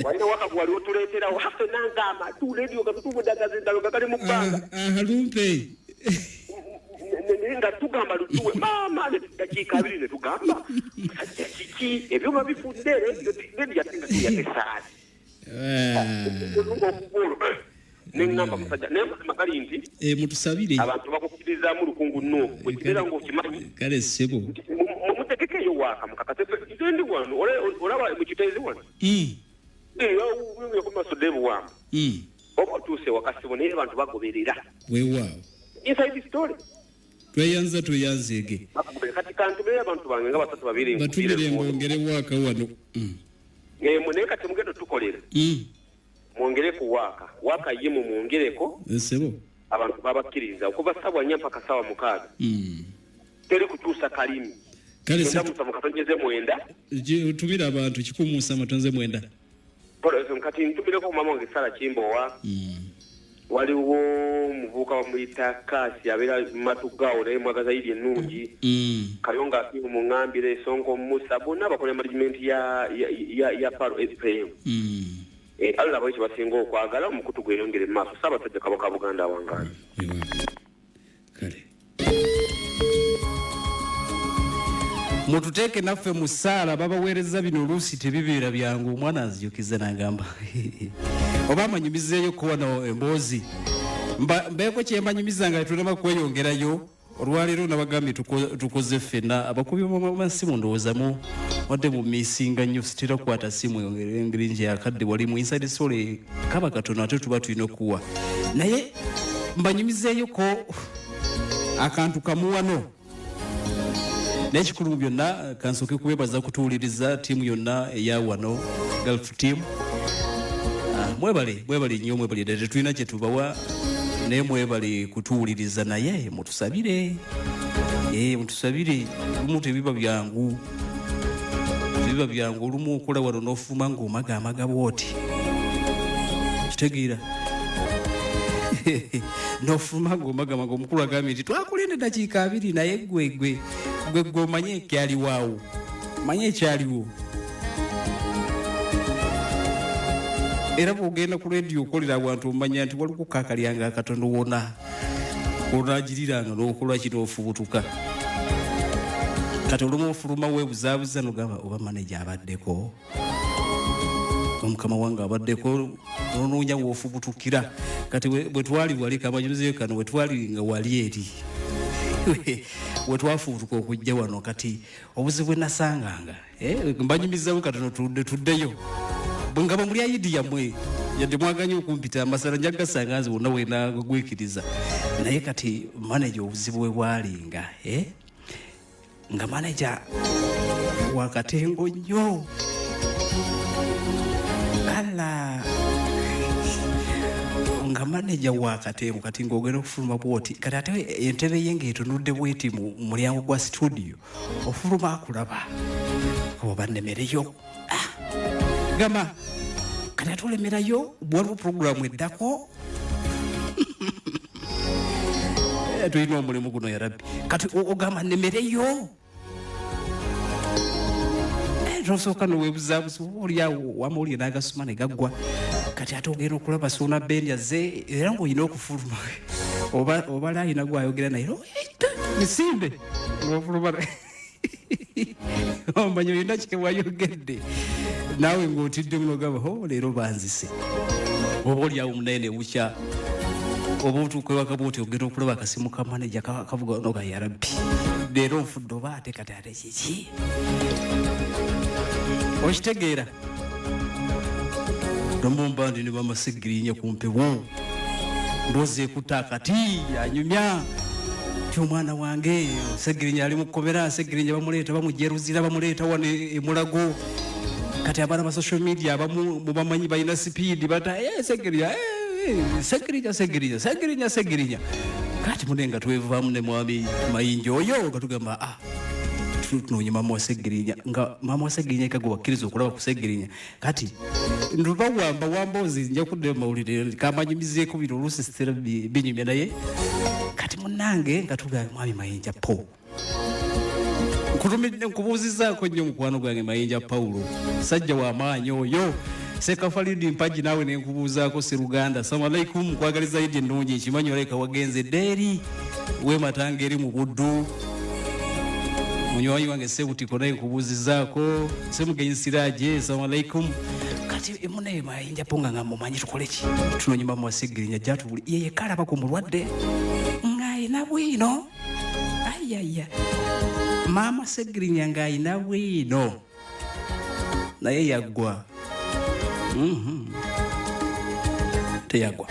Walina waka gwali otuleetera waffe nangamba tuleediyo gatutubudagaza endalo gagali mu bbanga. Lumpe. Nga tugamba lutuwe maama dakiika 2 ne tugamba kiki ebyuma bifudde redio yasinga tuyatesaali. Nengamba musajja naye magali nti mutusabire abantu bakukkiririzaamu Lukungu Nuuhu era ng'okimanyi kale ssebo mutegekeyo waka mukakase nze ndi wano olaba mu kiteezi wano yakumasodde ebuwamba oba otuuse wakasibo naye abantu bagoberera. Weewaawo Inside Story tweyanzeege kati kantubere abantu bange nga 3-2 batubire ngongere waka wano naye kati mugendo tukolera mwongere ku waka ye mwongereko ssebo abantu babakkiriza okuva ssaawa 4 mpaka ssaawa 6 teri kukyusa kalimi kale mukatonjeze 9 tumira abantu 139 kati ntumireko mama wange Sara Kimbowa waliwo muvuka bamuyita Kasi abeera matugawo naye mwagaza iri ennungi Kayonga Kimu muŋŋambire Sonko Musa bonna bakola management ya Paro SPM alala bwe kibasinga okwagala omukutu gweyongere mu maaso Ssaabasajja Kabaka Buganda wangaani. Kale mututeeke naffe mu ssaala babaweereza bino oluusi tebibeera byangu. Omwana anzijukiza n'agamba oba amanyumizeeyo ko wano emboozi mbeeko kyembanyumiza nga tulema kweyongerayo. Olwaleero nabagambye tukoze ffenna abakubi b'amasimu ndowoozamu wadde mu miisinga nnyo sitera kukwata simu engeri nje yakadde wali mu Inside Story kaba katono ate tuba tulina okuwa naye mbanyumizeeyo ko akantu kamu wano. N'ekikulu mu byonna kansooke kubeebaza kutuwuliriza ttiimu yonna eya wano Gulf team. Mwebale nnyo mwebale ddala tetulina kye tubawa naye mwebale kutuwuliriza naye mutusabire lumu tebiba byangu olumu okola wano n'ofuma ng'omagaamaga bwoti kitegeera n'ofuma ng'omagamaga omukulu agambye nti twakulenda dakiika 2 naye gwe omanye ekyaliwaawo manye ekyaliwo. Era bw'ogenda ku leediyo okolera abantu omanya nti waliwo kakalyanga akatono wona onaagiriranga n'okola kino ofubutuka kati olumu ofuluma weebuzaabuza nogamba oba maneja abaddeko omukama wange abaddeko nonoonya woofubutukira kati bwe twali wali kamanyumizeyo kano bwe twali nga wali eri wetwafubutuka okujja wano kati obuzibu bwenasanganga mbanyumizamu katono tuddeyo nga bamuli Eid yammwe yadde mwaganye okumpita amasala njagasanga nze wonna wena gwekiriza naye kati manager obuzibu bwe bwalinga nga manager wakatengo nnyo ala nga manager wakatengo kati ng'ogenda okufuluma bwoti kati ate entebe ye ng'etunudde bweti mu mulyango gwa studio ofuluma akulaba oba nnemereyo gama kati atolemerayo waliwo programu eddako tulina omulimu guno ya rabbi kati ogamba nnemereyo Nosooka noweebuzabuza oliawo wamawulire n'agasuma ne gaggwa kati ate ogenda okulaba suuna bendi yazze era ng'olina okufuluma oba laayina gwayogera naye misimbe ng'ofuluma omanyi olina kyewayogedde naawe ng'otidde munogaba leero banzise oba oliawo munene bukya oba otuuka ewaka bwoti ogenda okulaba akasimu ka maneja kavuga noga yarabbi leero nfudde oba ate kati ate kiki okitegeera nomumba ndi ne bamasigirinya kumpewo mbozi ekuta akati anyumya kyomwana wange segirinya ali mukomera segirinya bamuleeta bamujeruzira bamuleeta wane emulago kati abaana ba social media abamu mubamanyi balina speed bata segirinya kati munenga twevaamu ne mwami mayinja oyo katugamba tunoonye mama wasegirinya nga mama wasegirinya ikago wakkiriza okulaba kusegirinya kati ndubawamba wambozi nja kudde mawulire kamanyumizeeko bino oluusi sitera binyumya naye kati munange nga tugamba mwami mayinja po nkubuuzizaako nnyo mukwano gwange mayinja Paulo sajja w'amaanyi oyo sekafalidi mpaji naawe nenkubuuzaako seruganda salamu alaikum nkwagaliza Eid ennungi ekimanyi oleka wagenze ddeeri wematanga eri mu buddu munywanyi wange sebutiko naye nkubuuzizaako semugenyi siraje salamu alaikum kati emunaye mayinja ponga nga mumanyi tukole ki tunonyuma muwasigirinya jatubuli yeye kalaba ku mulwadde ng'ayina bwino ayaya mama segirinya ng'ayina bwino naye yaggwa teyagwa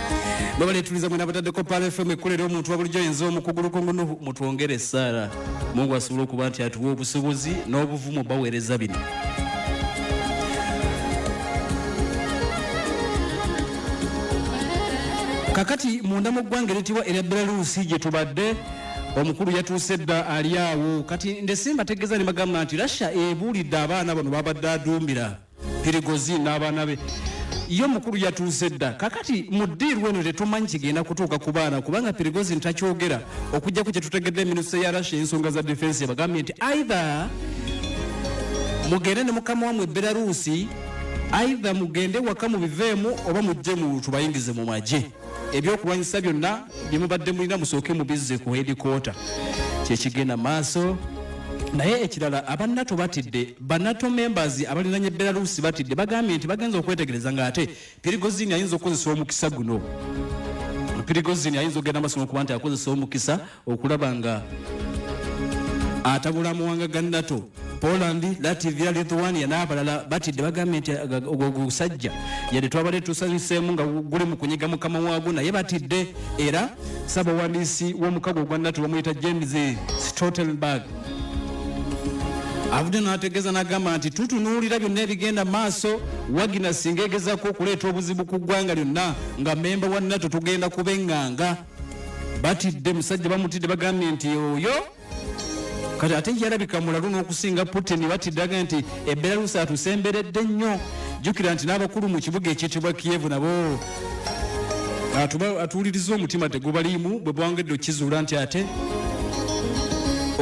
babaletuliza mwena bataddeko Pala FM ekkolera omuntu wa bulijjo yenza Omukugu Lukungu Nuuhu mutwongere essaala Mungu asobola okuba nti atuwa obusobozi n'obuvumu baweereza bino kakati munda mu ggwanga eritibwa erya Belarusi gye tubadde omukulu yatuuse dda ali awo kati ndesimba tegeeza ne bagamba nti Russia ebuulidde abaana bano babadde adumbira Prigozhin n'abaana be yo mukulu yatuuse dda kakati mu ddiiru eno tetumanyi kigenda kutuuka ku baana kubanga Prigozhin takyogera okujjako kye tutegedde minisita ya Russia ensonga za defense yabagambye nti either mugende ne mukama wamwe Belarusi either mugende waka mu biveemu oba mujje mu tubayingize mu magye ebyokulwanyisa byonna bye mubadde mulina musooke mubizze ku headquarter kyekigenda maaso naye ekirala abanato batidde banato members abalinanye Belarusi batidde bagambye nti bagenza okwetegereza ng'ate Prigozhin ayinza okukozesa omukisa guno Prigozhin ayinza okugenda maaso okuba nti akozesa omukisa okulaba nga atabula muwanga ga NATO Poland, Latvia, Lithuania n'abalala batidde bagambye nti ogusajja yadde twabadde tusanyuseemu nga guli mu kunyiga mukama waago naye batidde era ssaabawandiisi w'omukago ogwa NATO bamuyita James Stoltenberg avudde n'ategeeza n'agamba nti tutunuulira byonna ebigenda maaso wagina singa egezaako okuleeta obuzibu ku ggwanga lyonna nga memba wa NATO tugenda kubeŋŋanga batidde musajja bamutidde bagambye nti oyo kati ate yalabika mulalu n'okusinga Putin batiddaga nti Belarusi atusemberedde nnyo jjukira nti n'abakulu mu kibuga ekiyitibwa Kiev nabo atuwuliriza omutima tegubaliimu bwe bwongedde okizuula nti ate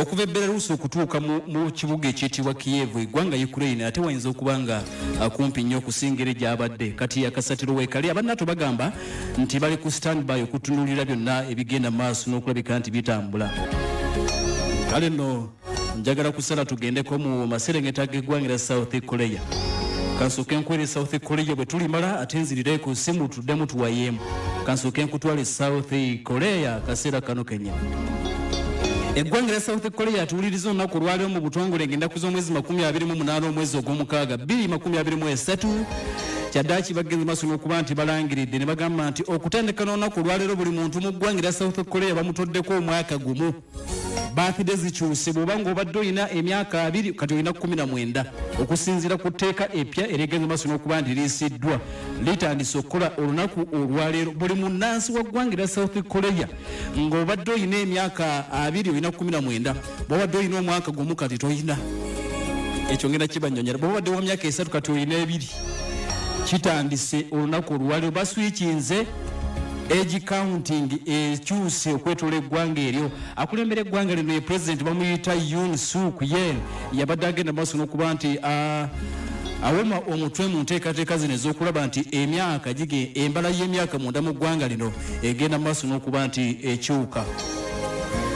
okuva Belarusi okutuuka mu kibuga ekiyitibwa Kiev eggwanga Ukraine ate wayinza okuba nga kumpi nnyo okusingira gy'abadde kati akasatiro weekali abanato bagamba nti bali ku standby okutunuulira byonna ebigenda maaso n'okulabika nti bitambula kale nno njagala kusala tugendeko mu maserengeta g'eggwanga South Korea kansoke nkwere South Korea bwe tulimala ate nzirire ku simu tuddemu tuwayeemu kansoke nkutwale South Korea kaseera kano kenya eggwanga South Korea tuwuliriza olunaku olwaliwo mu butongole ng'ennaku z'omwezi 28 omwezi ogw'omukaaga 2023 kyaddaaki bagenze maaso n'okuba nti balangiridde ne bagamba nti okutendeka n'olunaku olwaleero buli muntu mu ggwanga South Korea bamutoddeko omwaka gumu baapide zikyuse bw'oba ng'obadde olina emyaka 2 kati olina 19 okusinziira ku tteeka epya eregenze maaso n'okuba nti liisiddwa litandise okukola olunaku olwaleero buli munnansi wa ggwanga South Korea ng'obadde olina emyaka 2 olina 19 bw'obadde olina omwaka gumu kati toyina ekyo ngenda kibannyonnyola bw'obadde wa myaka 3 kati olina 2 kitandise olunaku olwaleero baswikinze age counting ekyuse okwetola eggwanga eryo akulembera eggwanga lino ye president bamuyita Yoon Suk Yeol yabadde agenda maaso n'okuba nti awoma omutwe mu nteekateeka zino ez'okulaba nti emyaka embala y'emyaka munda mu ggwanga lino egenda maaso n'okuba nti ekyuka.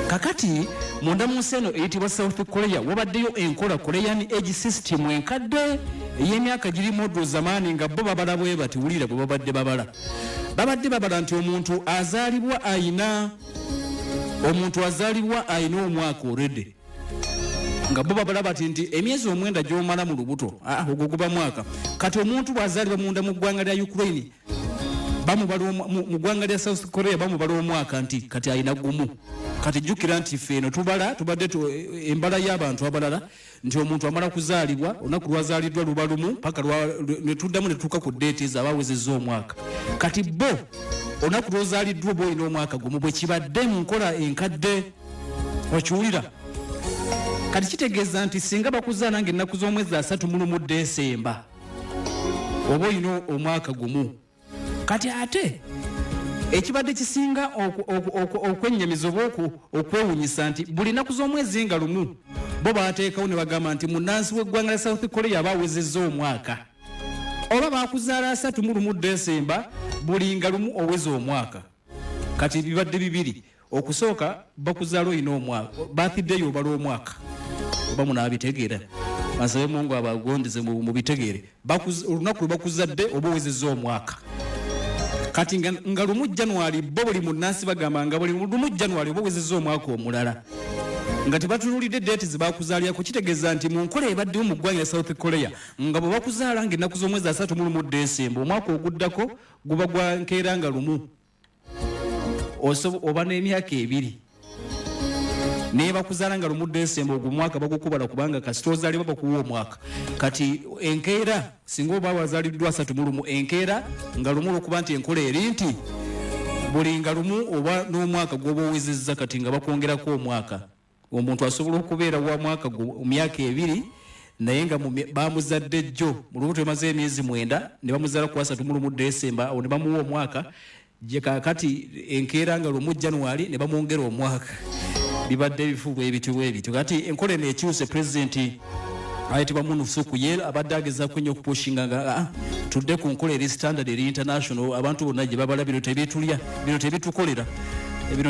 Kakati munda mu nsi eno eyitibwa South Korea wabaddeyo enkola Korean age system enkadde ey'emyaka giri moddo zamaani nga bo babala bwe bati wulira bwe babadde babala nti omuntu azaalibwa ayina omwaka already nga bo babala bati nti emyezi omwenda gy'omala mu lubuto ogwo guba mwaka. Kati omuntu bw'azaalibwa munda mu ggwanga lya Ukraine mu ggwanga lya South Korea bamubala omwaka nti kati ayina gumu. Kati jjukira nti ffe eno tubadde embala y'abantu abalala nti omuntu amala kuzaalibwa olunaku lwazaaliddwa luba lumu paka ne tuddamu ne tutuuka ku deeti ezo abaawezezza omwaka. Kati bo olunaku lwozaaliddwa oba olina omwaka gumu bwe kibadde mu nkola enkadde okiwulira. Kati kitegeeza nti singa bakuzaala ng'ennaku z'omwezi 31 Desemba oba olina omwaka gumu. Kati ate ekibadde kisinga okwennyamiza oba okwewunyisa nti buli nnaku z'omwezi nga lumu bo baateekawo ne bagamba nti munnansi w'eggwanga lya South Korea baawezezza omwaka oba baakuzaala 31 Desemba buli nga lumu oweza omwaka. Kati bibadde bibiri okusooka bakuzaala olina omwaka birthday obala omwaka oba munaabitegeera asabe Mungu abagondeze mu bitegeere olunaku lwe bakuzadde oba owezezza omwaka. Kati nga lumu January bo buli munnansi bagamba nga buli lumu January oba owezezza omwaka omulala nga tebatunulidde deeti zebakuzaalirako. Kitegeeza nti mu nkola ebaddewo mu ggwanga lya South Korea nga bwe bakuzaala ng'ennaku z'omwezi 31 Desemba omwaka oguddako guba gwa nkeera nga lumu oba n'emyaka ebiri naye bakuzaala nga lumu Desemba ogwo mwaka bagukubala kubanga kasita ozaalibwa bakuwa omwaka. Kati enkeera singa oba wazaaliddwa 31 enkeera nga lumu olwokuba nti enkola eri nti buli nga lumu oba n'omwaka gw'oba owezezza kati nga bakwongerako omwaka. Omuntu asobola okubeera wa mwaka myaka ebiri naye nga bamuzadde jjo mu lubuto emaze emyezi 9 ne bamuzaala ku 31 Desemba awo ne bamuwa omwaka je kakati enkeera nga lumu January ne bamwongera omwaka. Bibadde ebifubu ebityo. Kati enkola eno ekyuse president ayitibwa Yoon Suk Yeol abadde agezaako nnyo okupushinga nga tudde ku nkola eri standard eri international abantu bonna gye babala bino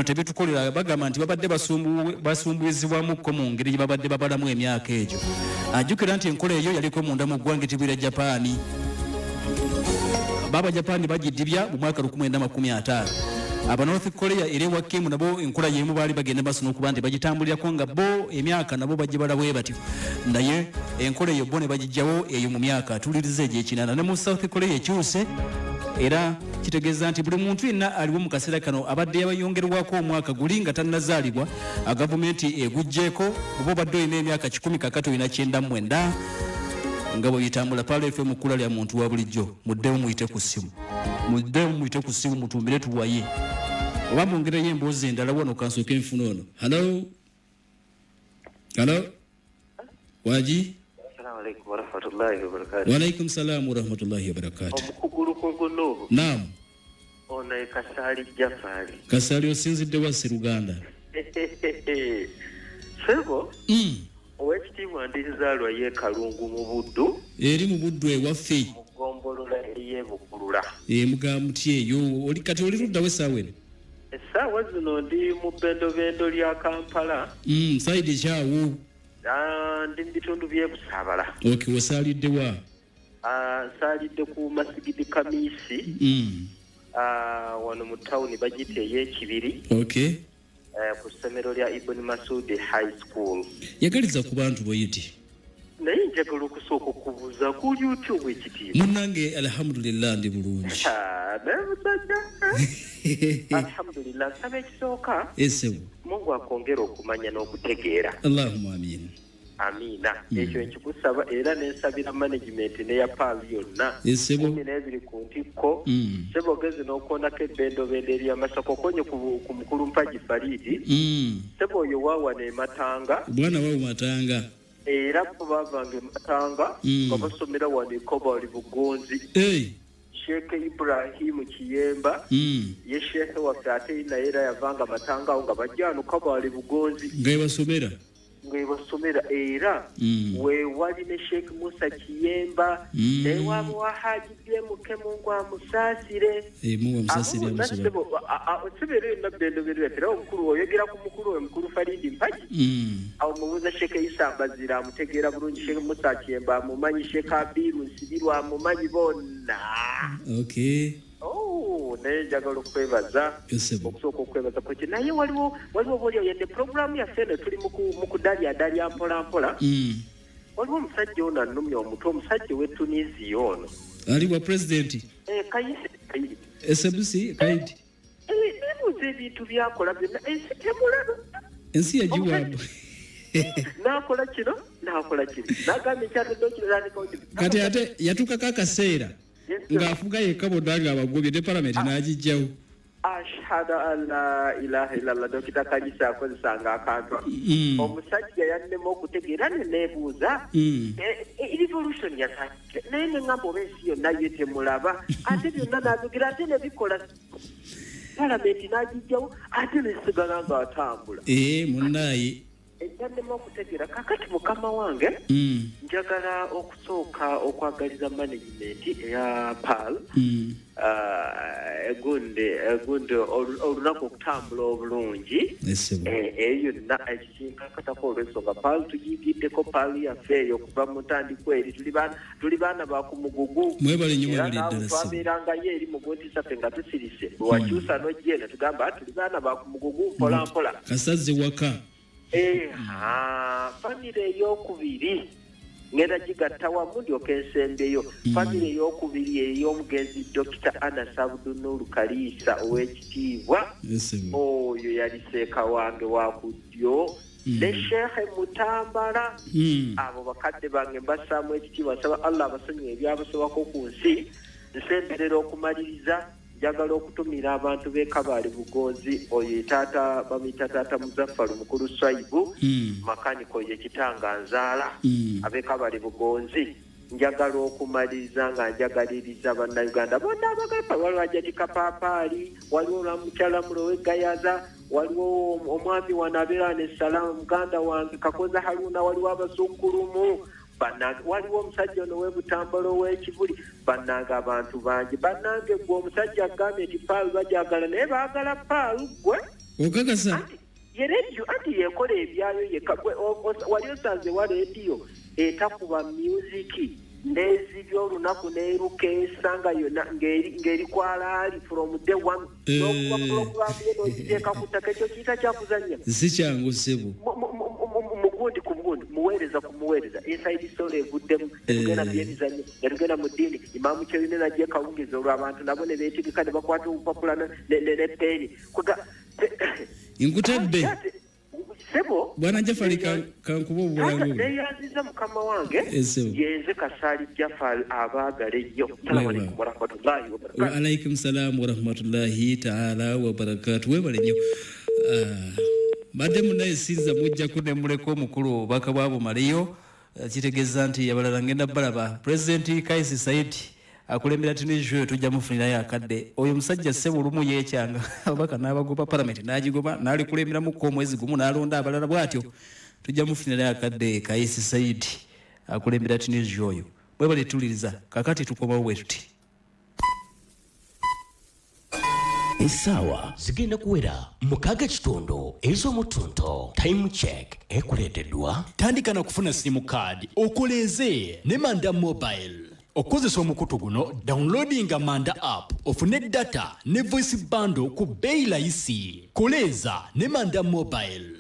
tebitukolera bagamba nti babadde basumbuizibwamukko mu ngeri gye babadde babalamu emyaka egyo. Ajjukira nti enkola eyo yaliko munda mu ggwanga etibwira Japaani. Baba Japaani bagidibya mu mwaka 1950. Aba North Korea ere wa Kim nabo enkola yemu bali bagenda baso n'okuba nti bagitambulirako nga bo emyaka nabo bagibala bwe batyo. Naye enkola eyo bo ne bagijjawo eyo mu myaka tulirize egy'ekinana ne mu South Korea ekyuse era kitegeeza nti buli muntu yenna aliwo mu kaseera kano abadde yabayongerwako omwaka guli nga tannazaalibwa gavumenti egujjeeko oba obadde olina emyaka 10 kakati olina 99 nga bwe yitambula pale FM kula lya muntu wa bulijjo muddewo muyite ku ssimu mutumbire tuwaye oba mwongereyo emboozi endala wano kansooka enfuna ono. Halo waji Walaikum salam wa rahmatullahi wa barakatuh. Omukugu Lukungu Nuuhu. Naam. Ono Kasali Jafari. Kasali osinzidde wa Sseruganda. Sebo. Owekitiibwa Ndizaalwa ye Kalungu mu Buddu. Eri mu Buddu ewaffe. Mugombolola ye Bukulula. Muga muti eyo oli kati oli luddawo essaawa eno. Essaawa zino ndi mu bendobendo lya Kampala. Saidi kyawo. Ndi mu bitundu by'e Busaabala. Okay, wasaalidde wa? Nsaalidde ku Masigidi Kamiisi. Wano mu tawuni bagiyita ey'Ekibiri. Okay. Ku ssomero lya Ibn Masudi High School. Yagaliza ku bantu boyiti. Naye njagala okusooka okubuuza ku YouTube ekitiibwa. Munnange alhamdulillah ndi bulungi. Alhamdulillah nsaba ekisooka. Esebu. Mungu akwongera okumanya n'okutegeera. Allahumma amin. Amina. Ekyo nkikusaba era n'ensabira management n'eya PAL yonna. Esebu. 12 ku ntikko. Sebo ogeze n'okwonako ebbendobendo ery'Amasaka okonye ku mukulu Mpagi Faridi. Sebo oyo waawa n'ematanga. Bwana waawa matanga. Era bo bavanga ematanga nga basomera wano Ekobali Bugonzi. Sheikh Ibrahim Kiyemba ye sheikh waffe ate naye era yavanga matanga nga bajjanuka bali bugonzi ngebasomera era we wali ne Sheikh Musa Kiyemba ne wabo wahaji byemuke mungu amusasire sibere na bendo biretera omukuru oyegera ku mukuru we mukuru Faridi Mpaji aho mubuza Sheikh Isambazira amutegera bulungi Sheikh Musa Kiyemba mumanyi Sheikh Abiru Nsibirwa mumanyi bonna nejagala okwebaza okusooka okwebaza kweki naye waliwo boli yende programu yaffe eno tuli mu kudalya mpola waliwo omusajja ono annumya omutwe omusajja w'Etunisia ono aliwa president Kayisi SBC Kaidi nebuuza ebintu byakola byonna ensi temulaba ensi yagiwamba nakola kino nagamba ekyatoddeokiriranikao kati ate yatukako akaseera ng'afuga yekka bonna ng'abagobye ne palamenti n'agijjawo ashhadu an la ilaha illallah dokita Kayisa akozesanga akantu omusajja yannema okutegeera neneebuuza revolution yatandika naye neŋŋamba oba ensi yonna ye temulaba ate byonna n'abyogera ate nebikola palamenti n'agijjawo ate nesigala ng'atambula munnaaye ekyannema okutegeera kakati mukama wange njagala okusooka okwagaliza management eya PAL egundi olunaku okutambula obulungi eyo yonna ekikinkakatako olw'ensonga PAL tugiyigiddeko PAL yaffe eyo okuva mu ntandikwa eri tuli baana ba ku mugugu era naawe twabeerangayo eri mu buntisaffe nga tusirise bwe wakyusa n'ojjeeno tugamba tuli baana ba ku mugugu mpolampola kasazze waka famire ey'okubiri ngenda gigatta wamu ndyoka ensembeyo famire ey'okubiri ey'omugenzi Dr. Anas Abdunuru Kaliisa ow'ekitiibwa oyo yali seeka wange wakudyo ne Sheikh Mutambala abo bakadde bange mbasaamu ekitiibwa nsaba Allah abasonyiwe ebyabasobako ku nsi nsemberera okumaliriza njagala okutumira abantu b'Ekabaale Bugonzi oyo taata bamuyita taata Muzaffaru mukulu Swaibu makaniko ye kitanga nzaala ab'Ekabaale Bugonzi njagala okumaliriza nga njagaliriza bannayuganda bonna abagapa waliwo Ajati Kapapaali waliwo Mukyala Mulowe Gayaza waliwo omwami wanabeera ne Salaamu muganda wange Kakoza Haruna waliwo abasukkulumu bannange waliwo omusajja ono w'Ebutambala ow'Ekivuli bannange abantu bangi bannange gwe omusajja agambye nti PAL bajagala naye baagala PAL gwe okakasa ye rediyo anti yekola ebyayo yekka gwe wali osanze wa rediyo etakuba musiki n'ezibya olunaku n'eruka esanga yonna ng'eri kwalaali from day one n'okuba pulogulaamu ye n'ogiteeka ku ttaka ekyo kiyita kyakuzannya si kyangu ssebo mugundi ku bugundi muweereza ku muweereza inside story eguddemu tugenda mu byemizannyo ne tugenda mu ddiini imaamu kyerine najja kawungiza olw'abantu nabo ne beetigika ne bakwata obupapula ne peeni nkutedde sebo bwana Jafari kankuba obulamu neyanziza mukama wange yenze Kasaali Jafari abaagala ennyo salamu alaikum warahmatullahi wabarakatuh wa alaikum salaam warahmatullahi taala wabarakatuh webale nnyo badde munaye sinza mujja kunemuleko omukulu obubaka bwabo maliyo kitegeeza nti abalala ngenda balaba President Kais Saied akulembera Tunisia tujja mufunirayo akadde oyo musajja ssebo lumu yeekyanga ababaka n'abagoba parliament n'agigoba n'ali kulemberamuko omwezi gumu n'alonda abalala bw'atyo tujja mufunirayo akadde Kais Saied akulembera Tunisia oyo bwe bali tuliriza kakati tukomawo bwe tuti Esawa zigenda kuwera mukaaga kitondo ez'omutunto time check ekuleeteddwa tandika na kufuna simu card okoleze ne Manda Mobile okozesa omukutu guno downloadinga Manda app ofune data ne voice bundle ku bbeeyi layisi koleza ne Manda Mobile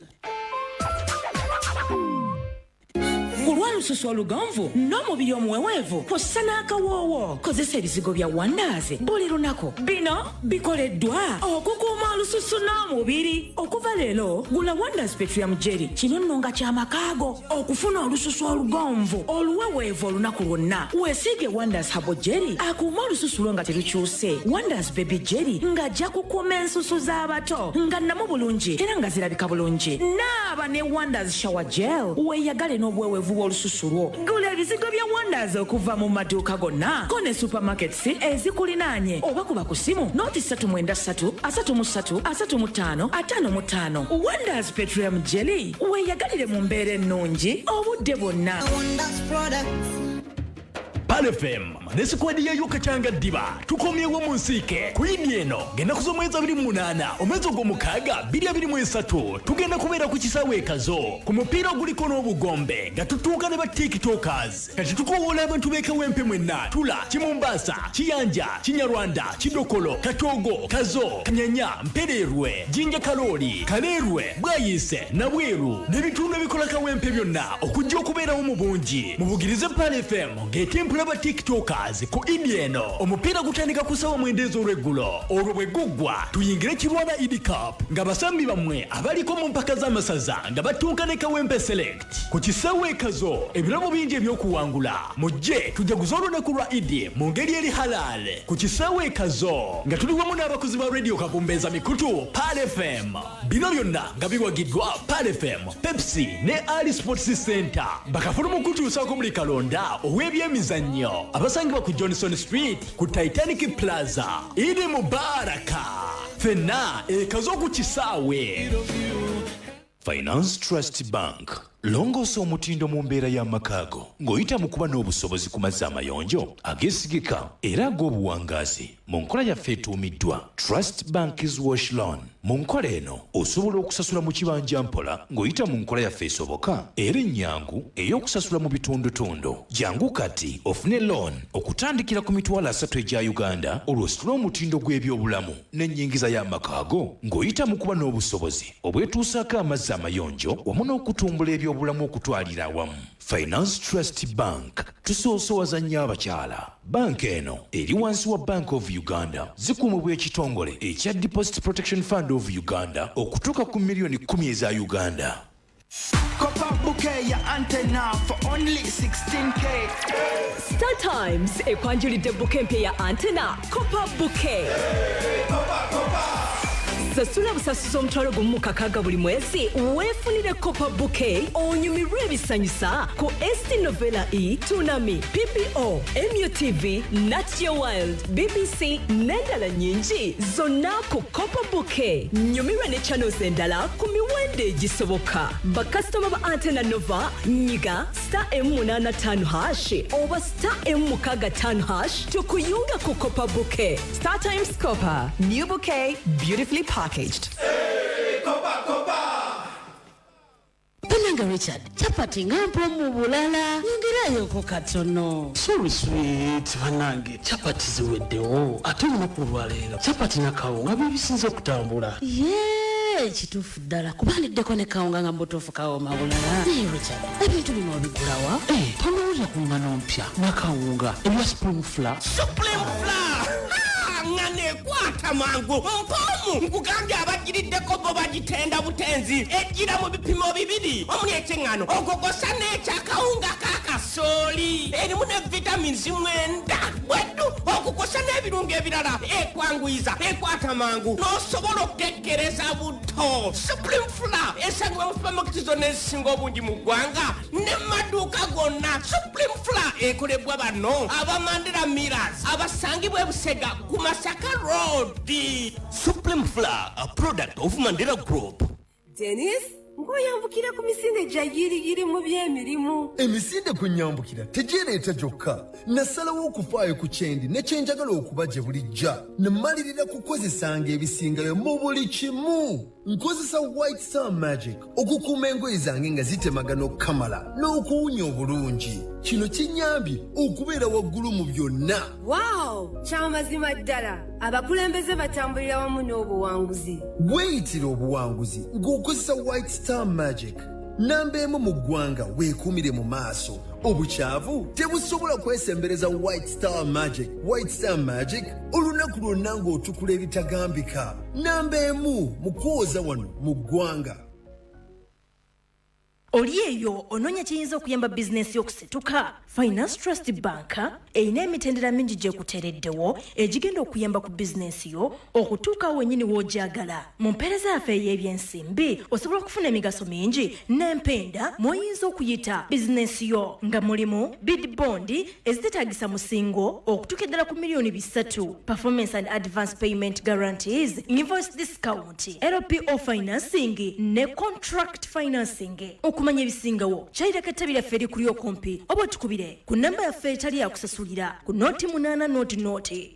Olususu oluganvu n'omubiri omuweweevu kw'ossa n'akawoowo kozesa ebizigo bya Wonders buli lunaku bino bikoleddwa okukuuma olususu n'omubiri okuva leero gula Wonders Petroleum Jelly kino nno nga kyamakaago okufuna olususu oluganvu oluweweevu olunaku lwonna weesiige Wonders Herbal Jelly akuuma olususu lwo nga terukyuse Wonders Baby Jelly ng'ajja kukuuma ensusu z'abato nga nnamu bulungi era nga zirabika bulungi naaba ne Wonders Shower Gel weeyagale n'obuweweevu bw'olususu olususu lwo. Gula ebizigo bya Wonders okuva mu maduuka gonna ko ne supermarkets ezikulinaanye oba kuba ku simu noti 393 33 35 55. Wonders Petroleum Jelly weeyagalire mu mbeera ennungi obudde bwonna. PALFM nesikwadi ya yuka changa diba tukomyewo mu nsiike ku Idi eno genda kuzomweza 28 omwezi ogw'omukaaga 2023 tugenda kubeera ku kisaawe Kazo ku mupiira oguliko n'obugombe nga tutuuka ne ba tiktokers kati tukowola abantu b'ekawempe mwenna Tula, Kimumbasa, Kiyanja, Kinyarwanda, Kidokolo, Katogo, Kazo, Kanyanya, Mpererwe, Jinja Kalori, Kalerwe, Bwayise, Nabweru n'ebitundu ebikola kawempe byonna okujja okubeerawo mu bungi mubugirize PALFM ng'etempula ba tiktokers ku Idi eno omupiira gutandika kusaba mwendezo olw'eggulo olwo bwe guggwa tuyingire kirwana Idi Cup nga basambi bamwe abaliko mu mpaka z'amasaza nga batuuka ne Kawempe Select ku kisaawe Kazo ebirabo bingi ebyokuwangula mujje tujaguza olunaku lwa Idi mu ngeri eri halal ku kisaawe Kazo nga tuli wamu n'abakozi ba radio Kabumbeza Mikutu PALFM bino byonna nga biwagiddwa PALFM Pepsi ne Ali Sports Center bakafuna mu kutuusaako buli kalonda ow'ebyemizannyo abasangibwa ku Johnson Street ku Titanic Plaza. Idi Mubaraka fenna Kazo ku kisaawe. Finance Trust Bank longosa omutindo mu mbeera y'amakaago ng'oyita mu kuba n'obusobozi ku mazzi amayonjo ageesigika era ag'obuwangaazi mu nkola yaffe etuumiddwa Trust Bank is Wash Loan. Mu nkola eno osobola okusasula mu kibanja mpola ng'oyita mu nkola yaffe esoboka era ennyangu ey'okusasula mu bitundutundu. Jangu kati ofune loan okutandikira ku mitwalo 3 egya Uganda olw'ositula omutindo gw'ebyobulamu n'ennyingiza y'amakaago ng'oyita mu kuba n'obusobozi obwetuusaako amazzi amayonjo wamu n'okutumbula ebyobulamu okutwalira awamu. Finance Trust Bank tusoosowaza nnyo abakyala. Banka eno eri wansi wa Bank of Uganda zikuumibwa ekitongole ekya Deposit Protection Fund of Uganda okutuuka ku milioni 10 eza Uganda. Copa bouquet ya antenna for only 16k. Star Times ekwanjulidde bouquet mpya ya antenna Copa bouquet. Sasula busasuza omutwalo gumu mu kakaaga buli mwezi weefunire Copa bouquet onyumirwe ebisanyusa ku Eid Novella E, Tsunami, PPO, MUTV, Natio Wild, BBC n'endala nyingi zonna ku Copa bouquet. Nyumirwa ne channels endala ku miwendo egisoboka. Bakasitoma ba Antenna Nova nyiga star M85# oba star M65# tukuyunga ku Copa bouquet. Star Times Copa, new bouquet, beautifully packaged. Hey, Copa, Copa! Punanga Richard, chapati ngampo mu bulala. Nyongerayo ko katono. Sorry sweet, banange chapati ziweddewo. Ate olunaku lwaleero chapati na kawunga bibisinze okutambula. Kituufu ddala kubaliddeko ne kawunga nga mbutuufu kawoma bulala. Richard, ebintu bino obigulawa? Tonowulira ku ngano mpya na kawunga ebya Supreme Flour. Supreme Flour! Ngane kwata mangu mpomu nkugambye abagiriddeko bo bagitenda butenzi ejjira mu bipimo bibiri omuli ekyengano ogogosa n'ekyakawunga kakasooli erimu ne vitamins mwenda bweddu okugosa n'ebirungo ebirala ekwanguyiza ekwata mangu n'osobola okutekereza buto. Supreme Flour esangibwa mu supermarket zonna ezisinga obungi mu ggwanga ne maduuka gonna. Supreme Flour ekolebwa bano abamandera Millers abasangibwa e Busega ku Masaka Road. Supreme Flour, a product of Mandela Group. Dennis, ngoyambukira ku misinde gyayiriyiri mu by'emirimu. Emisinde kunyambukira tegireeta gyokka. Nasalawo okufaayo ku kyendi ne kyenjagala okuba gye bulijja. Namalirira kukozesanga ebisingayo mu buli kimu. Nkozesa White Star Magic okukuuma engoye zange nga zitemagana okukamala n'okuwunya obulungi. Kino kinyambye okubeera waggulu mu byonna. Wow, kyamazima ddala. Abakulembeze batambulira wamu n'obuwanguzi. Weeyitira obuwanguzi ng'okozesa White Star Magic. Namba emu mu ggwanga weekuumire mu maaso. Obukyavu tebusobola kwesembereza White Star Magic. White Star Magic olunaku lwonna ng'otukula ebitagambika. Namba emu mu kwoza wano mu ggwanga. oli eyo onoonya kiyinza okuyamba bizinesi y'okusetuka. Finance Trust Bank erina emitendera mingi gyekuteereddewo egigenda okuyamba ku bizinesi yo okutuukawo wennyini w'ogyagala. Mu mpeereza yaffe ey'ebyensimbi osobola okufuna emigaso mingi n'empenda mw'oyinza okuyita bizinesi yo nga mulimu bid bondi eziteetaagisa musingo okutuuka ddala ku miliyoni 3, performance and advance payment guarantees, invoice discount, LPO financing ne contract financing. Okumanya ebisingawo kyayirako ettabi lyaffe erikuli okumpi oba tukubire ku namba yaffe etali yakusasulira ku noti 8 noti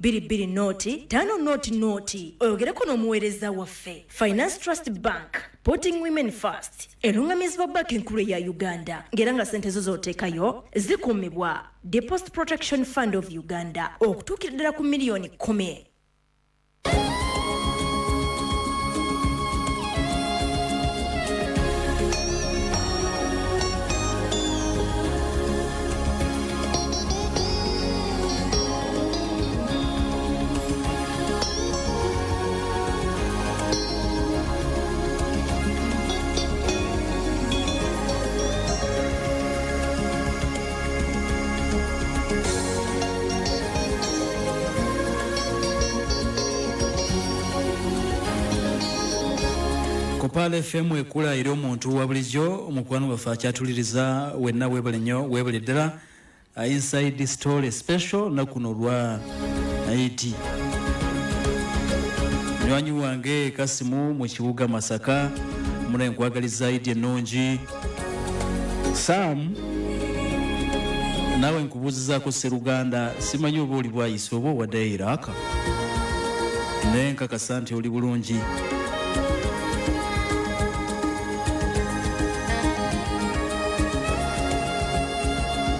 22 noti 5 noti oyogereko n'omuweereza waffe. Finance Trust Bank, putting women first. Erungamizibwa banka enkulu ya Uganda ng'era nga ssente zo z'oteekayo zikuumibwa Deposit Protection Fund of Uganda okutuukira ddala ku miliyoni 10. Kopala FM ekula eri omuntu wa bulijjo omukwano waffe akyatuliriza wenna weebale nnyo weebale ddala. Inside Story Special nakuno lwa Eid. Nywanyi wange Kasimu mu kibuga Masaka muna nkwagaliza Eid ennungi. Sam nawe nkubuuzizaako Sseruganda simanyi oba oli bwayise oba wadde Iraka naye nkakasa nti oli bulungi.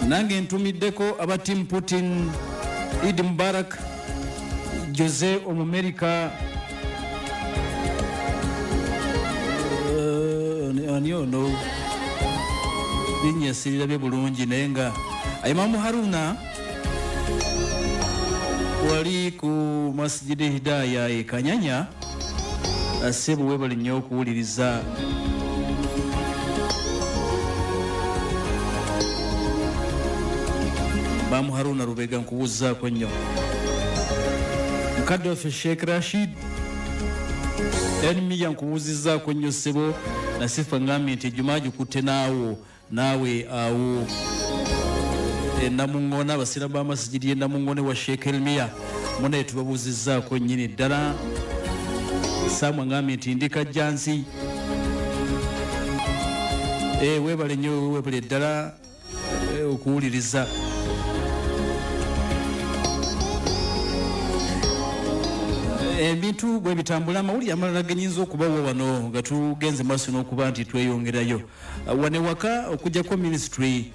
Nange ntumiddeko aba Team Putin, Eid Mubarak, Jose Omumerika, aniono linyasirira bye bulungi naye nga Imamu Haruna wali ku Masjidi Hidaya e Kanyanya asebo webali nnyo okuwuliriza. Bamu Haruna Rubega nkubuuzaako nnyo. Mukadde waffe Sheikh Rashid enmi yankubuuzizzaako nnyo ssebo nasifa ngambye nti ejjuma gikutte naawe awo enamuŋŋona abasiramu b'amasigiri enamuŋŋone wa Sheikh Elmiya munaye tubabuuzizzaako nnyini ddala. Saamwe ngambye nti ndi kajjansi weebale nnyo weebale ddala okuwuliriza. Ebintu bwe bitambula amawulire amalala genyinza okubawa wano nga tugenze maaso n'okuba nti tweyongerayo wane waka okujjako ministry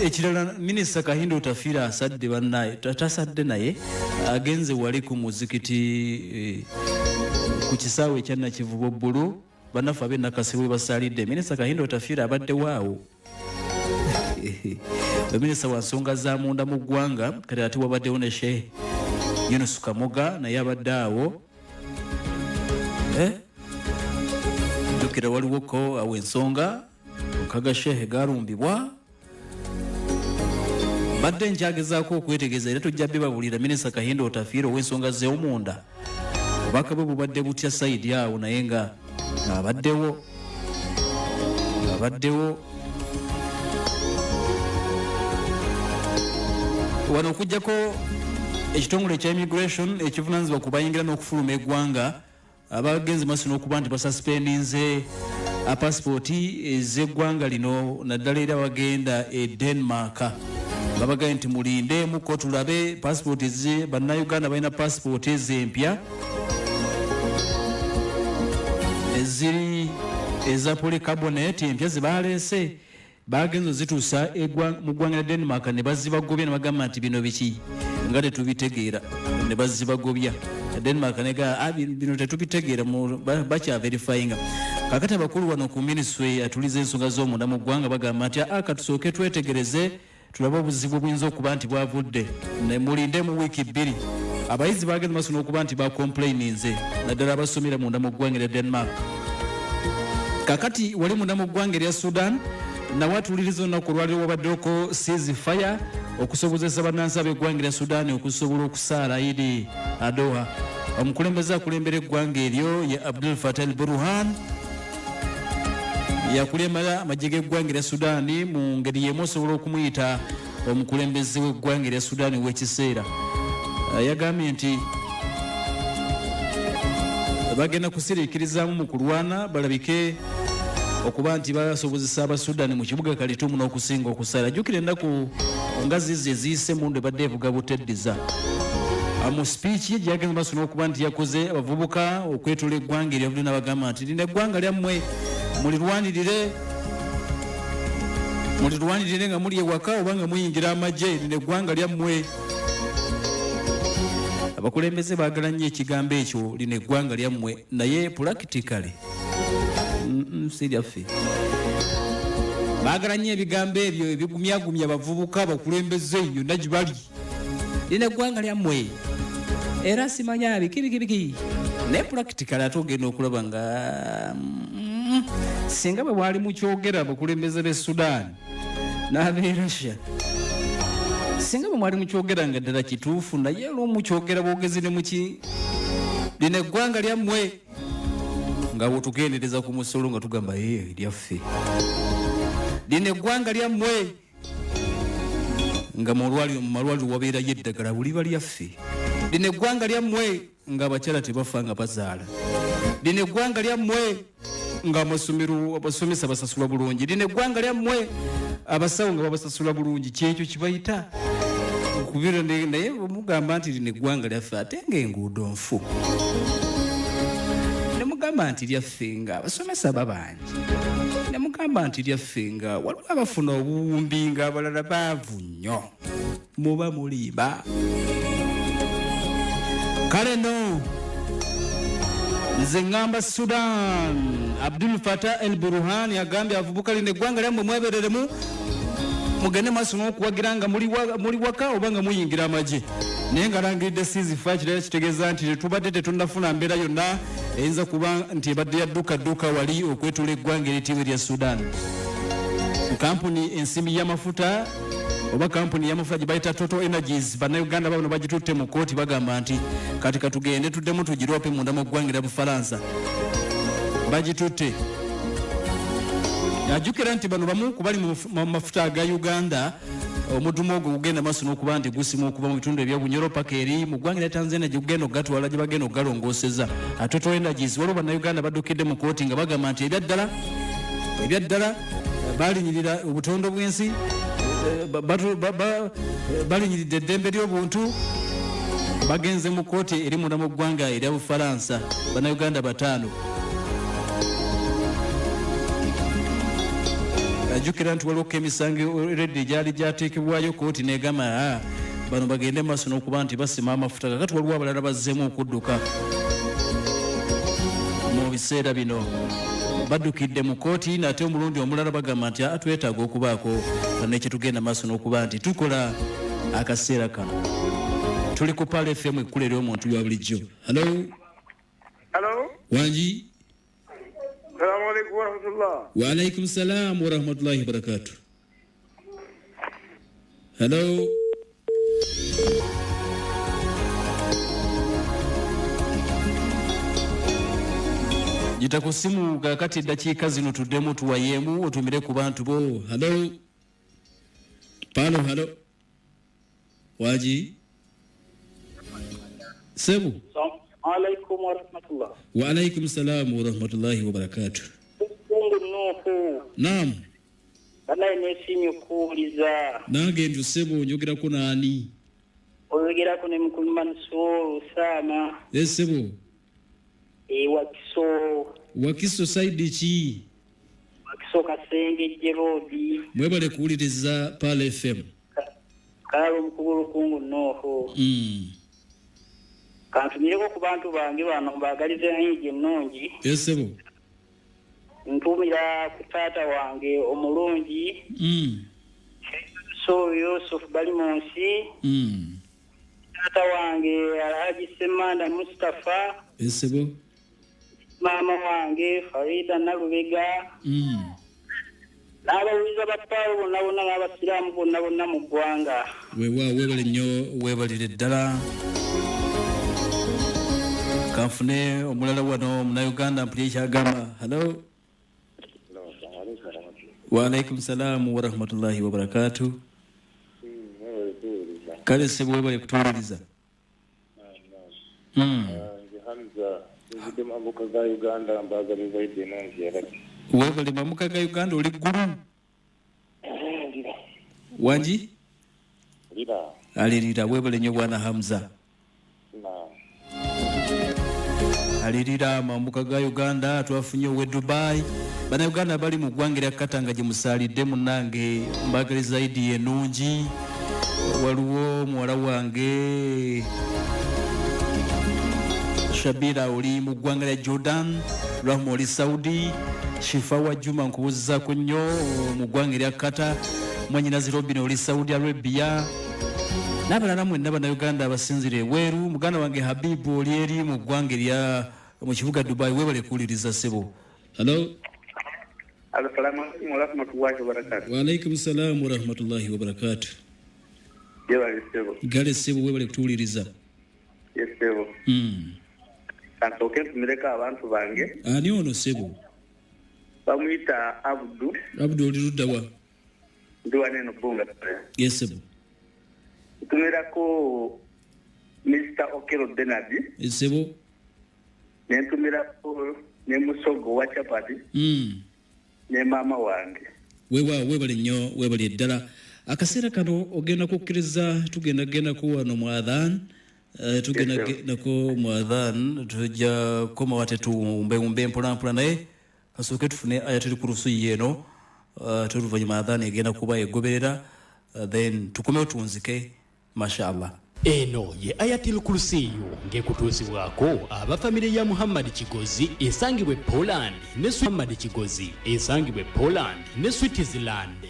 ekirala. Minisita Kahindo Tafiira asadde bannaye tasadde naye agenze wali ku muzikiti ku kisaawe ekya Nakivubo Bbulu bannaffe ab'Enakasi we basalidde. Minisita Kahindo Tafiira abadde waawo minisita wa nsonga za munda mu ggwanga kati ate wabaddewo ne Sheikh Yunus Kamoga naye abadde awo. Jjukira waliwo ko awo ensonga okaga Sheikh galumbibwa. Badde nkyagezaako okwetegeeza era tujja bibabulira Minisita Kahindo Tafiira ow'ensonga z'omunda obubaka bwe bubadde butya sayidi awo naye nga abaddewo. Wano okujjako ekitongole ekya immigration ekivunaanyizibwa ku bayingira n'okufuluma eggwanga abagenze maaso n'okuba nti basuspendinze pasipoti ez'eggwanga lino naddala era bagenda e Denmark nga bagambye nti mulindeemuko tulabe pasipoti ze bannayuganda balina pasipoti ez'empya eziri eza polycarbonate empya ze baleese bagenzo zituusa mu ggwanga lya Denmark ne bazibagobya ne bagamba nti bino biki nga tetubitegeera ne bazibagobya. Denmark nega bino tetubitegeera bakya verifyinga. Kakati abakulu wano ku ministry atuliza ensonga z'omunda mu ggwanga bagamba nti katusooke twetegereze tulabe obuzibu buyinza okuba nti bwavudde ne mulinde mu wiiki 2. Abayizi bagenze maaso n'okuba nti bacomplaininze naddala abasomera munda mu ggwanga lya Denmark. kakati wali munda mu ggwanga erya Sudan nawatuliriza olunaku olwaliro wabaddeko ceasefire okusobozesa bannansi ab'eggwanga erya Sudan okusobola okusaala Eid Adhua. Omukulembeze akulembera eggwanga eryo ye Abdul Fattah al-Burhan yakulembera amagye g'eggwanga erya Sudan mu ngeri y'emu osobola okumuyita omukulembeze w'eggwanga erya Sudan w'ekiseera. Yagambye nti bagenda kusiriikirizaamu mu kulwana balabike okuba nti basobozesa abasudani mu kibuga kalitumu n'okusinga okusaala. Jjukira ennaku nga zizi eziyise mundu ebadde evuga buteddiza mu speech ye gyagenze maaso n'okuba nti yakoze abavubuka okwetula eggwanga eryo avudde n'abagamba nti lino eggwanga lyammwe mulirwanirire nga muli ewaka oba nga muyingira amagye. Lino eggwanga lyammwe. Abakulembeze baagala nnyo ekigambo ekyo, lino eggwanga lyammwe, naye practically siriyaffe baagala nnyo ebigambo ebyo ebigumyagumya abavubuka abakulembeze yonna gye bali. Lino eggwanga lyammwe era simanya bikibikibiki, naye practically ate ogenda okulaba nga singa bwe bwali mukyogera abakulembeze b'e Sudan n'ab'e Russia, singa bwe mwali mukyogera nga ddala kituufu, naye olw'omukyogera bwogezi ne muki lino eggwanga lyammwe nga bwetugendereza ku musolo nga tugamba lyaffe. Lino eggwanga lyammwe nga mu malwaliro wabeerayo eddagala buliba lyaffe. Lino eggwanga lyammwe nga abakyala tebafa nga bazaala. Lino eggwanga lyammwe nga amasomero abasomesa basasula bulungi. Lino eggwanga lyammwe abasawo nga babasasula bulungi. Kyekyo kibayita okubira, naye mugamba nti lino eggwanga lyaffe ate ng'enguudo nfu. Nemugamba nti lyaffe nga abasomesa babangi. Nemugamba nti lyaffe nga waliwo abafuna obuwumbi nga abalala baavu nnyo. Muba mulimba. Kale no nze ngamba Sudan Abdul Fattah al-Burhan yagambye avubuka lino eggwanga lyammwe mwebereremu mugende maaso n'okuwagira nga muli waka oba nga muyingira amagye. Naye nga langiridde ceasefire kirala kitegeeza nti tetubadde tetunnafuna mbeera yonna eyinza kuba nti ebadde yadduukadduuka wali okwetula eggwanga eritiibwa erya Sudan. Kampuni ensimbi y'amafuta oba kampuni y'amafuta gye bayita Total Energies bannayuganda bano bagitutte mu kooti bagamba nti kati katugende tuddemu tugirope munda mu ggwanga erya Bufalansa. Bagitutte. Ajjukira nti bano bamu kubali mu mafuta aga Uganda omudumu ogwo gugenda maaso n'okuba nti gusimu okuva mu bitundu ebyobunyoro paka eri mu ggwanga erya Tanzania gye gugenda ogatwala gye bagenda ogalongooseza. Total Energies waliwo bannayuganda baddukidde mu kooti nga bagamba nti ebyaddala balinyirira obutondo bw'ensi, balinyiridde eddembe ly'obuntu. Bagenze mu kooti eri munda mu ggwanga erya Bufalansa bannayuganda 5. Ajjukira nti waliwo emisango redde gyali gyateekebwayo kooti negamba bano bagende maaso n'okuba nti basima amafuta. Kakati waliwo abalala bazzeemu okudduka mu biseera bino. Baddukidde mu kooti nate omulundi omulala bagamba nti twetaaga okubaako nekyetugenda maaso n'okuba nti tukola akaseera kano. Tuli ku Pale FM ekkulu ery'omuntu lwa bulijjo. Hello. Wangi. Assalamu alaikum warahmatullah. Wa alaikum salam warahmatullahi wabarakatuh. Hello. Jita ku simu kakati eddakiika zino tuddemu tuwayeemu otumire ku bantu bo. Hello. Hello. Waji. Sebu. Alaikum warahmatullah. Wa alaikum salam warahmatullahi wabarakatuh. Lukungu Nuuhu. Naam. Banaye nesimye okuwuliza. Nange nti Sebu njogerako naani? Oyogerako ne mukulu Mansour Sama. Sebu. Wakiso saidi ki? Wakiso Kasenge Jerodi. Mwebale kuwuliriza Pale FM. Kalo Omukugu Lukungu Nuuhu. Kantumireko ku bantu bange bano mbagalize Eid ennungi. Sebo. Ntumira ku taata wange omulungi. So Yusuf Balimonsi. Taata wange Alhaji Semanda Mustafa. Sebo. maama wange Farida Nalubega n'abawuliza ba Paulo bonna bonna n'abasiraamu bonna bonna mu ggwanga. Weebale nnyo weebalire ddala. Kanfune omulala wano Munnayuganda mpulira ekyagamba. Hello. Wa alaikum salaam wa rahmatullahi wa barakatuh. Kale sebo weebale kutuuliriza. Weebale mamuka ga Uganda oli ggulu. Wanji? Alirira weebale nnyo bwana Hamza. Alirira mamuka ga Uganda twafunye we Dubai. Bana Uganda bali mu ggwanga lya Katanga gye musaalidde munnange mbagaliza Eid ennungi. Waliwo muwala wange Shabira oli mu ggwanga lya Jordan, Rahma oli Saudi, Shifa wa Juma nkubuuzizaako nnyo mu ggwanga lya Qatar, Mwanyinazi Robin oli Saudi Arabia. N'abalala mwenna Bannayuganda abasinzira eweeru, muganda wange Habibu oli eri mu ggwanga lya mu kibuga Dubai weebale kuwuliriza ssebo. Hello. Assalamu alaikum wa rahmatullahi wa barakatuh. Wa alaikum salaam wa rahmatullahi wa barakatuh. Yeebale ssebo. Gale ssebo weebale kutuwuliriza. Yes ssebo. Kansooke ntumireko abantu bange. Ani ono ssebo? Bamuyita Abdu. Abdu oli ludda wa? Ndi wano eno Bunga. Yes ssebo. Ntumirako Mr. Okero Benard. Ssebo. Nentumirako ne Musogo wa Chapati. Ne maama wange. Weebale nnyo weebale ddala. Akaseera kano ogenda kukkiriza tugenda ko wano mu adhan. Tugenda nako mu adhan tujja koma wate tumbe mpola naye kasooke tufune ayatul kursi yeno tuluvanyuma adhan egenda kuba egoberera then tukomewo tunzike mashallah. Eno ye ayatul kursi ngekutuusibwako abafamile ya Muhammad Kigozi esangibwe Poland ne Muhammad Kigozi esangibwe Poland ne Switzerland.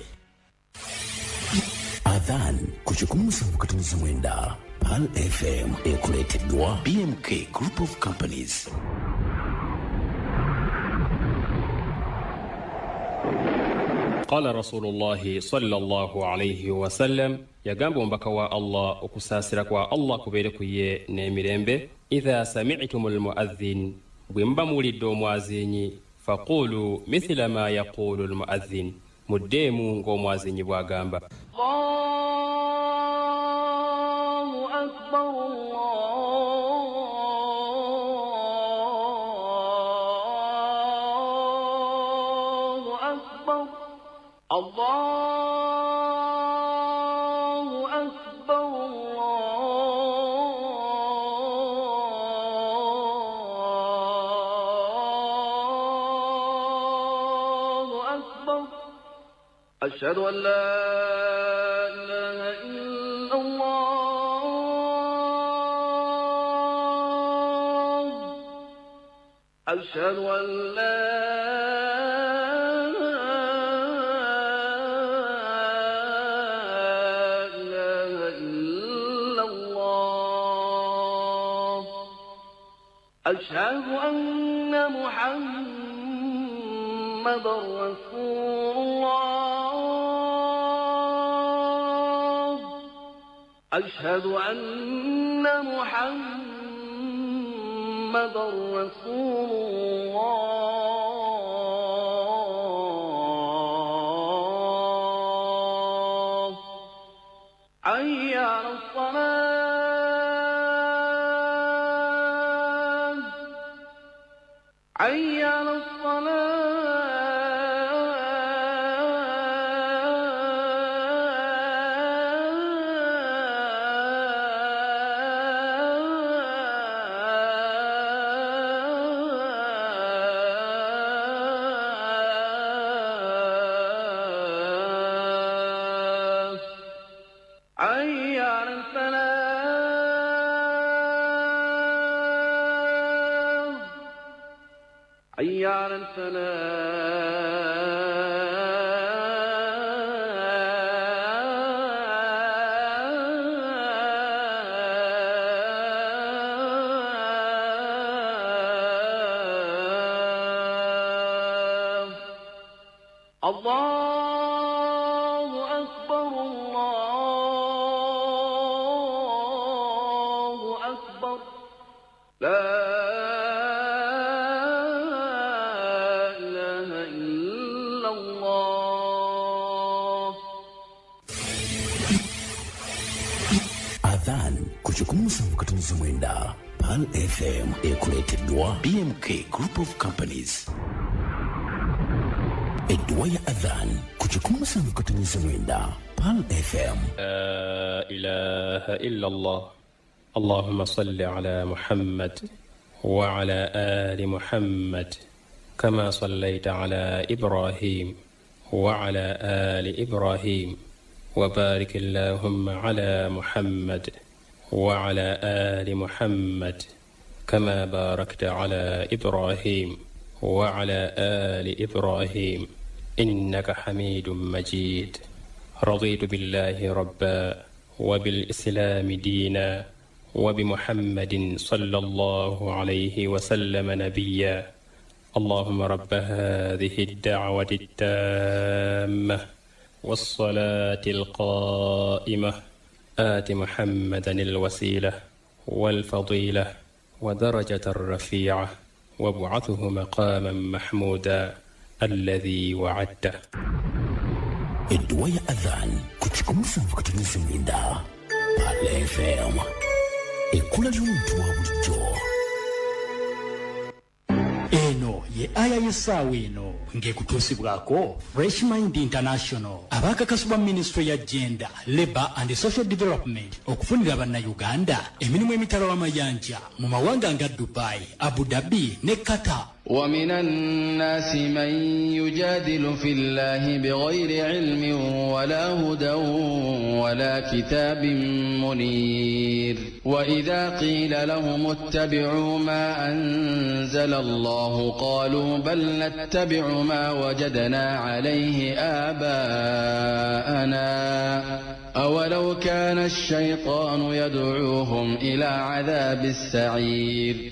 Adhan kuchikumusambukatimiza Pal FM ekuleteddwa BMK Group of Companies. قال رسول الله صلى الله عليه وسلم يغامب مبكوا الله وكساسرك الله كبيرك يه نيميرمبه إذا سمعتم المؤذن بمبا مولد موازيني فقولوا مثل ما يقول المؤذن مديمو غو موازيني بواغامبا أشهد أن لا إله إلا الله أشهد أن لا إله إلا الله أشهد أن محمد رسول الله أشهد أن محمد رسول الله حي على الصلاة حي على الصلاة حي على الفلاح حي على الفلاح الله أكبر الله أكبر لا إله إلا الله. Adhan kuchukua mkutunizi mwenda Pal FM ekuleteddwa BMK Group of Companies. Edwa ya Adhan kuchukua mkutunizi mwenda Pal FM. لا إله إلا الله. اللهم صل على محمد وعلى آل محمد كما صليت على إبراهيم وعلى آل إبراهيم وبارك اللهم على محمد وعلى آل محمد كما باركت على إبراهيم وعلى آل إبراهيم إنك حميد مجيد. رضيت بالله ربا وبالإسلام دينا وبمحمد صلى الله عليه وسلم نبيا. اللهم رب هذه الدعوة التامة والصلاة القائمة آت محمدا الوسيلة والفضيلة ودرجة الرفيعة وابعثه مقاما محمودا الذي وعدته. Edwa ya Adhan kuchukua mkutunizi mwenda Pal FM ekula ly'omuntu wa bulijjo. Eno ye aya y'essaawa eno ng'ekutuusibwako Fresh Mind International abakakasibwa Ministry ya Gender, Labour and Social Development okufunira bannayuganda emirimu emitala w'amayanja mu mawanga nga Dubai, Abu Dhabi ne Qatar. ومن الناس من يجادل في الله بغير علم ولا هدى ولا كتاب منير وإذا قيل لهم اتبعوا ما أنزل الله قالوا بل نتبع ما وجدنا عليه آباءنا أولو كان الشيطان يدعوهم إلى عذاب السعير.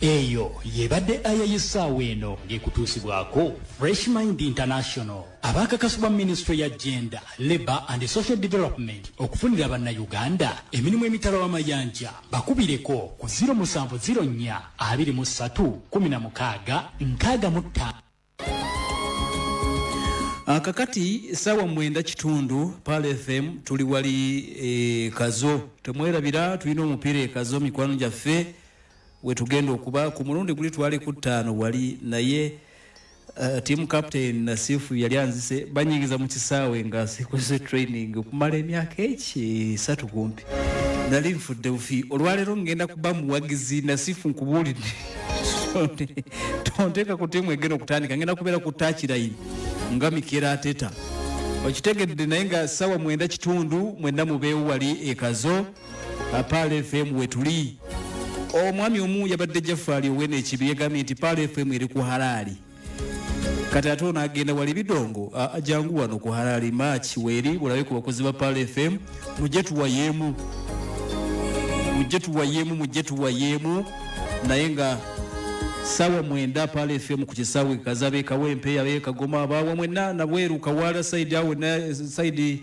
Eyo yebadde aya y'essaawa eno ng'ekutuusibwako Fresh Mind International abakakasibwa Ministry ya Gender, Labour and Social Development okufunira bannayuganda emirimu emitala w'amayanja bakubireko ku 0704 23 16 65. Kakati sawa mwenda kitundu Pal FM tuli wali kazo temwerabira tulina omupiira kazo mikwano gyaffe wetugenda okuba ku mulundi guli twali ku 5 wali naye team captain Nasifu yali anzise banyigiza mu kisaawe nga sekwese training okumala emyaka 3 kumpi nali nfudde ufi olwalero ngenda kuba muwagizi Nasifu nkubulidde tonteka ku timu egeno kutandika ngenda kubeera ku touch line nga Mikera Ateta okitegedde naye nga sawa mwenda kitundu mwenda mubeewu wali ekazo Pal FM wetuli. Omwami omu yabadde Jafali owene ekibi yagambye nti Pal FM eri ku halali kati ate ono agenda wali bidongo ajangu wano ku halali March weri bulabe ku bakozi ba Pal FM mujje tuwayemu naye nga sawa mwenda Pal FM ku kisaawe kazabe kawempe yabe kagoma abawa mwenna nabweru kawala side awo na side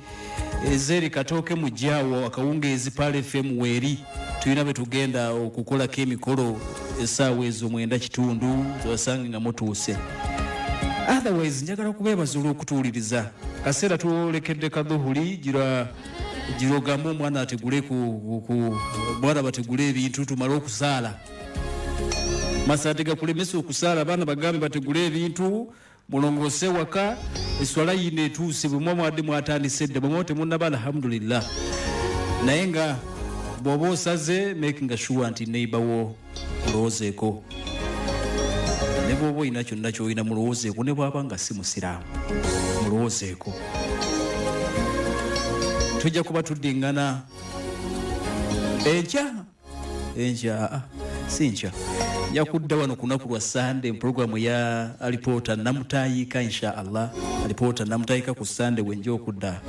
ezeri katoke mujawo akawungezi Pal FM weri tuyina betugenda okukola kemikolo essaawa ezo mwenda kitundu zosange nga mutuuse. Otherwise njagala kubeebazula okutuuliriza kaseera tulekedde kadhuhuli girogamu omwana ategule ku mwana bategule ebintu tumale okusaala masate gakulemesa okusaala abaana bagambe bategule ebintu mulongose waka eswala yine etuuse bwe mwadde mwatandisedde bwe mwote munaba alhamdulillah naye nga bw'oba osaze making sure nti neighbor wo mulowoozeeko ne bw'oba olina kyonna ky'olina mulowoozeeko ne bw'aba nga si musiraamu mulowoozeeko. Tujja kuba tuddingana enkya si nkya nja kudda wano ku lunaku lwa Sunday programu ya alipoota namutayika inshallah alipoota namutayika ku Sunday wenja okudda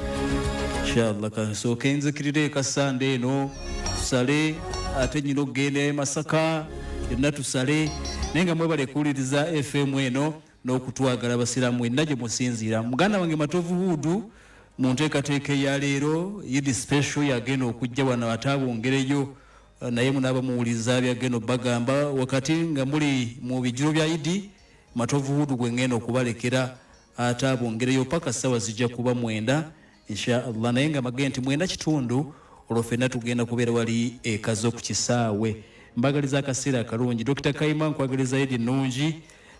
inshallah kasooke nzikirire ka Sunday eno tusale ate nyino gende Masaka yonna tusale naye nga mwebale kuwuliriza FM eno n'okutwagala abasiraamu wenna gye musinziira. Muganda wange Matovu Hudu mu nteekateeka ya leero Eid special yagenda okujja wano ate abongereyo naye munaaba muwuliza byagenda bagamba wakati nga muli mu bijiro bya Eid Matovu Hudu gwe ngenda okubalekera ate abongereyo paka ssaawa zijja kuba 9 inshallah naye nga magenti 9:00 olwo ffenna tugenda kubeera wali ekazo ku kisaawe. Mbagaliza akaseera akalungi Dr. Kaima nkwagaliza Eid ennungi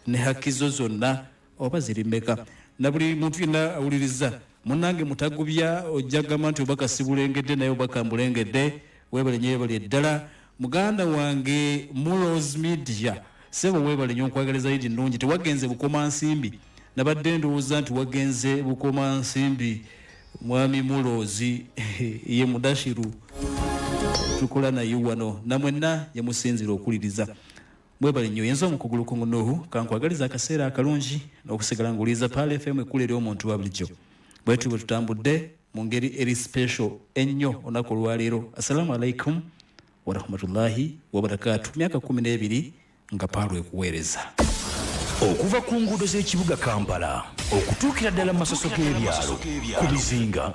ne hakizo zonna oba ziri mmeka na buli muntu yenna awuliriza munnange mutagubya ojjagamba nti obaka sibulengedde naye obaka mbulengedde webale nyo webale eddala muganda wange Mulos Media sebo webale nyo nkwagaliza Eid ennungi tewagenze bukoma nsimbi nabadde ndowooza nti wagenze bukoma nsimbi mwami Mulozi ye Mudashiru tukola naye wano namwenna yamusinzira okuliriza mwebale nnyo yenza Omukugu Lukungu Nuuhu kankwagaliza akaseera akalungi n'okusigala ng'ouliriza Pal FM ekkulira omuntu wa bulijjo bwetu bwe tutambudde mu ngeri eri special ennyo olunaku olwaleero. Assalamu alaikum warahmatullahi wabarakatuh. Myaka 12 nga Pal ekuweereza okuva ku nguudo z'ekibuga Kampala okutuukira ddala mu masoso g'ebyalo ku bizinga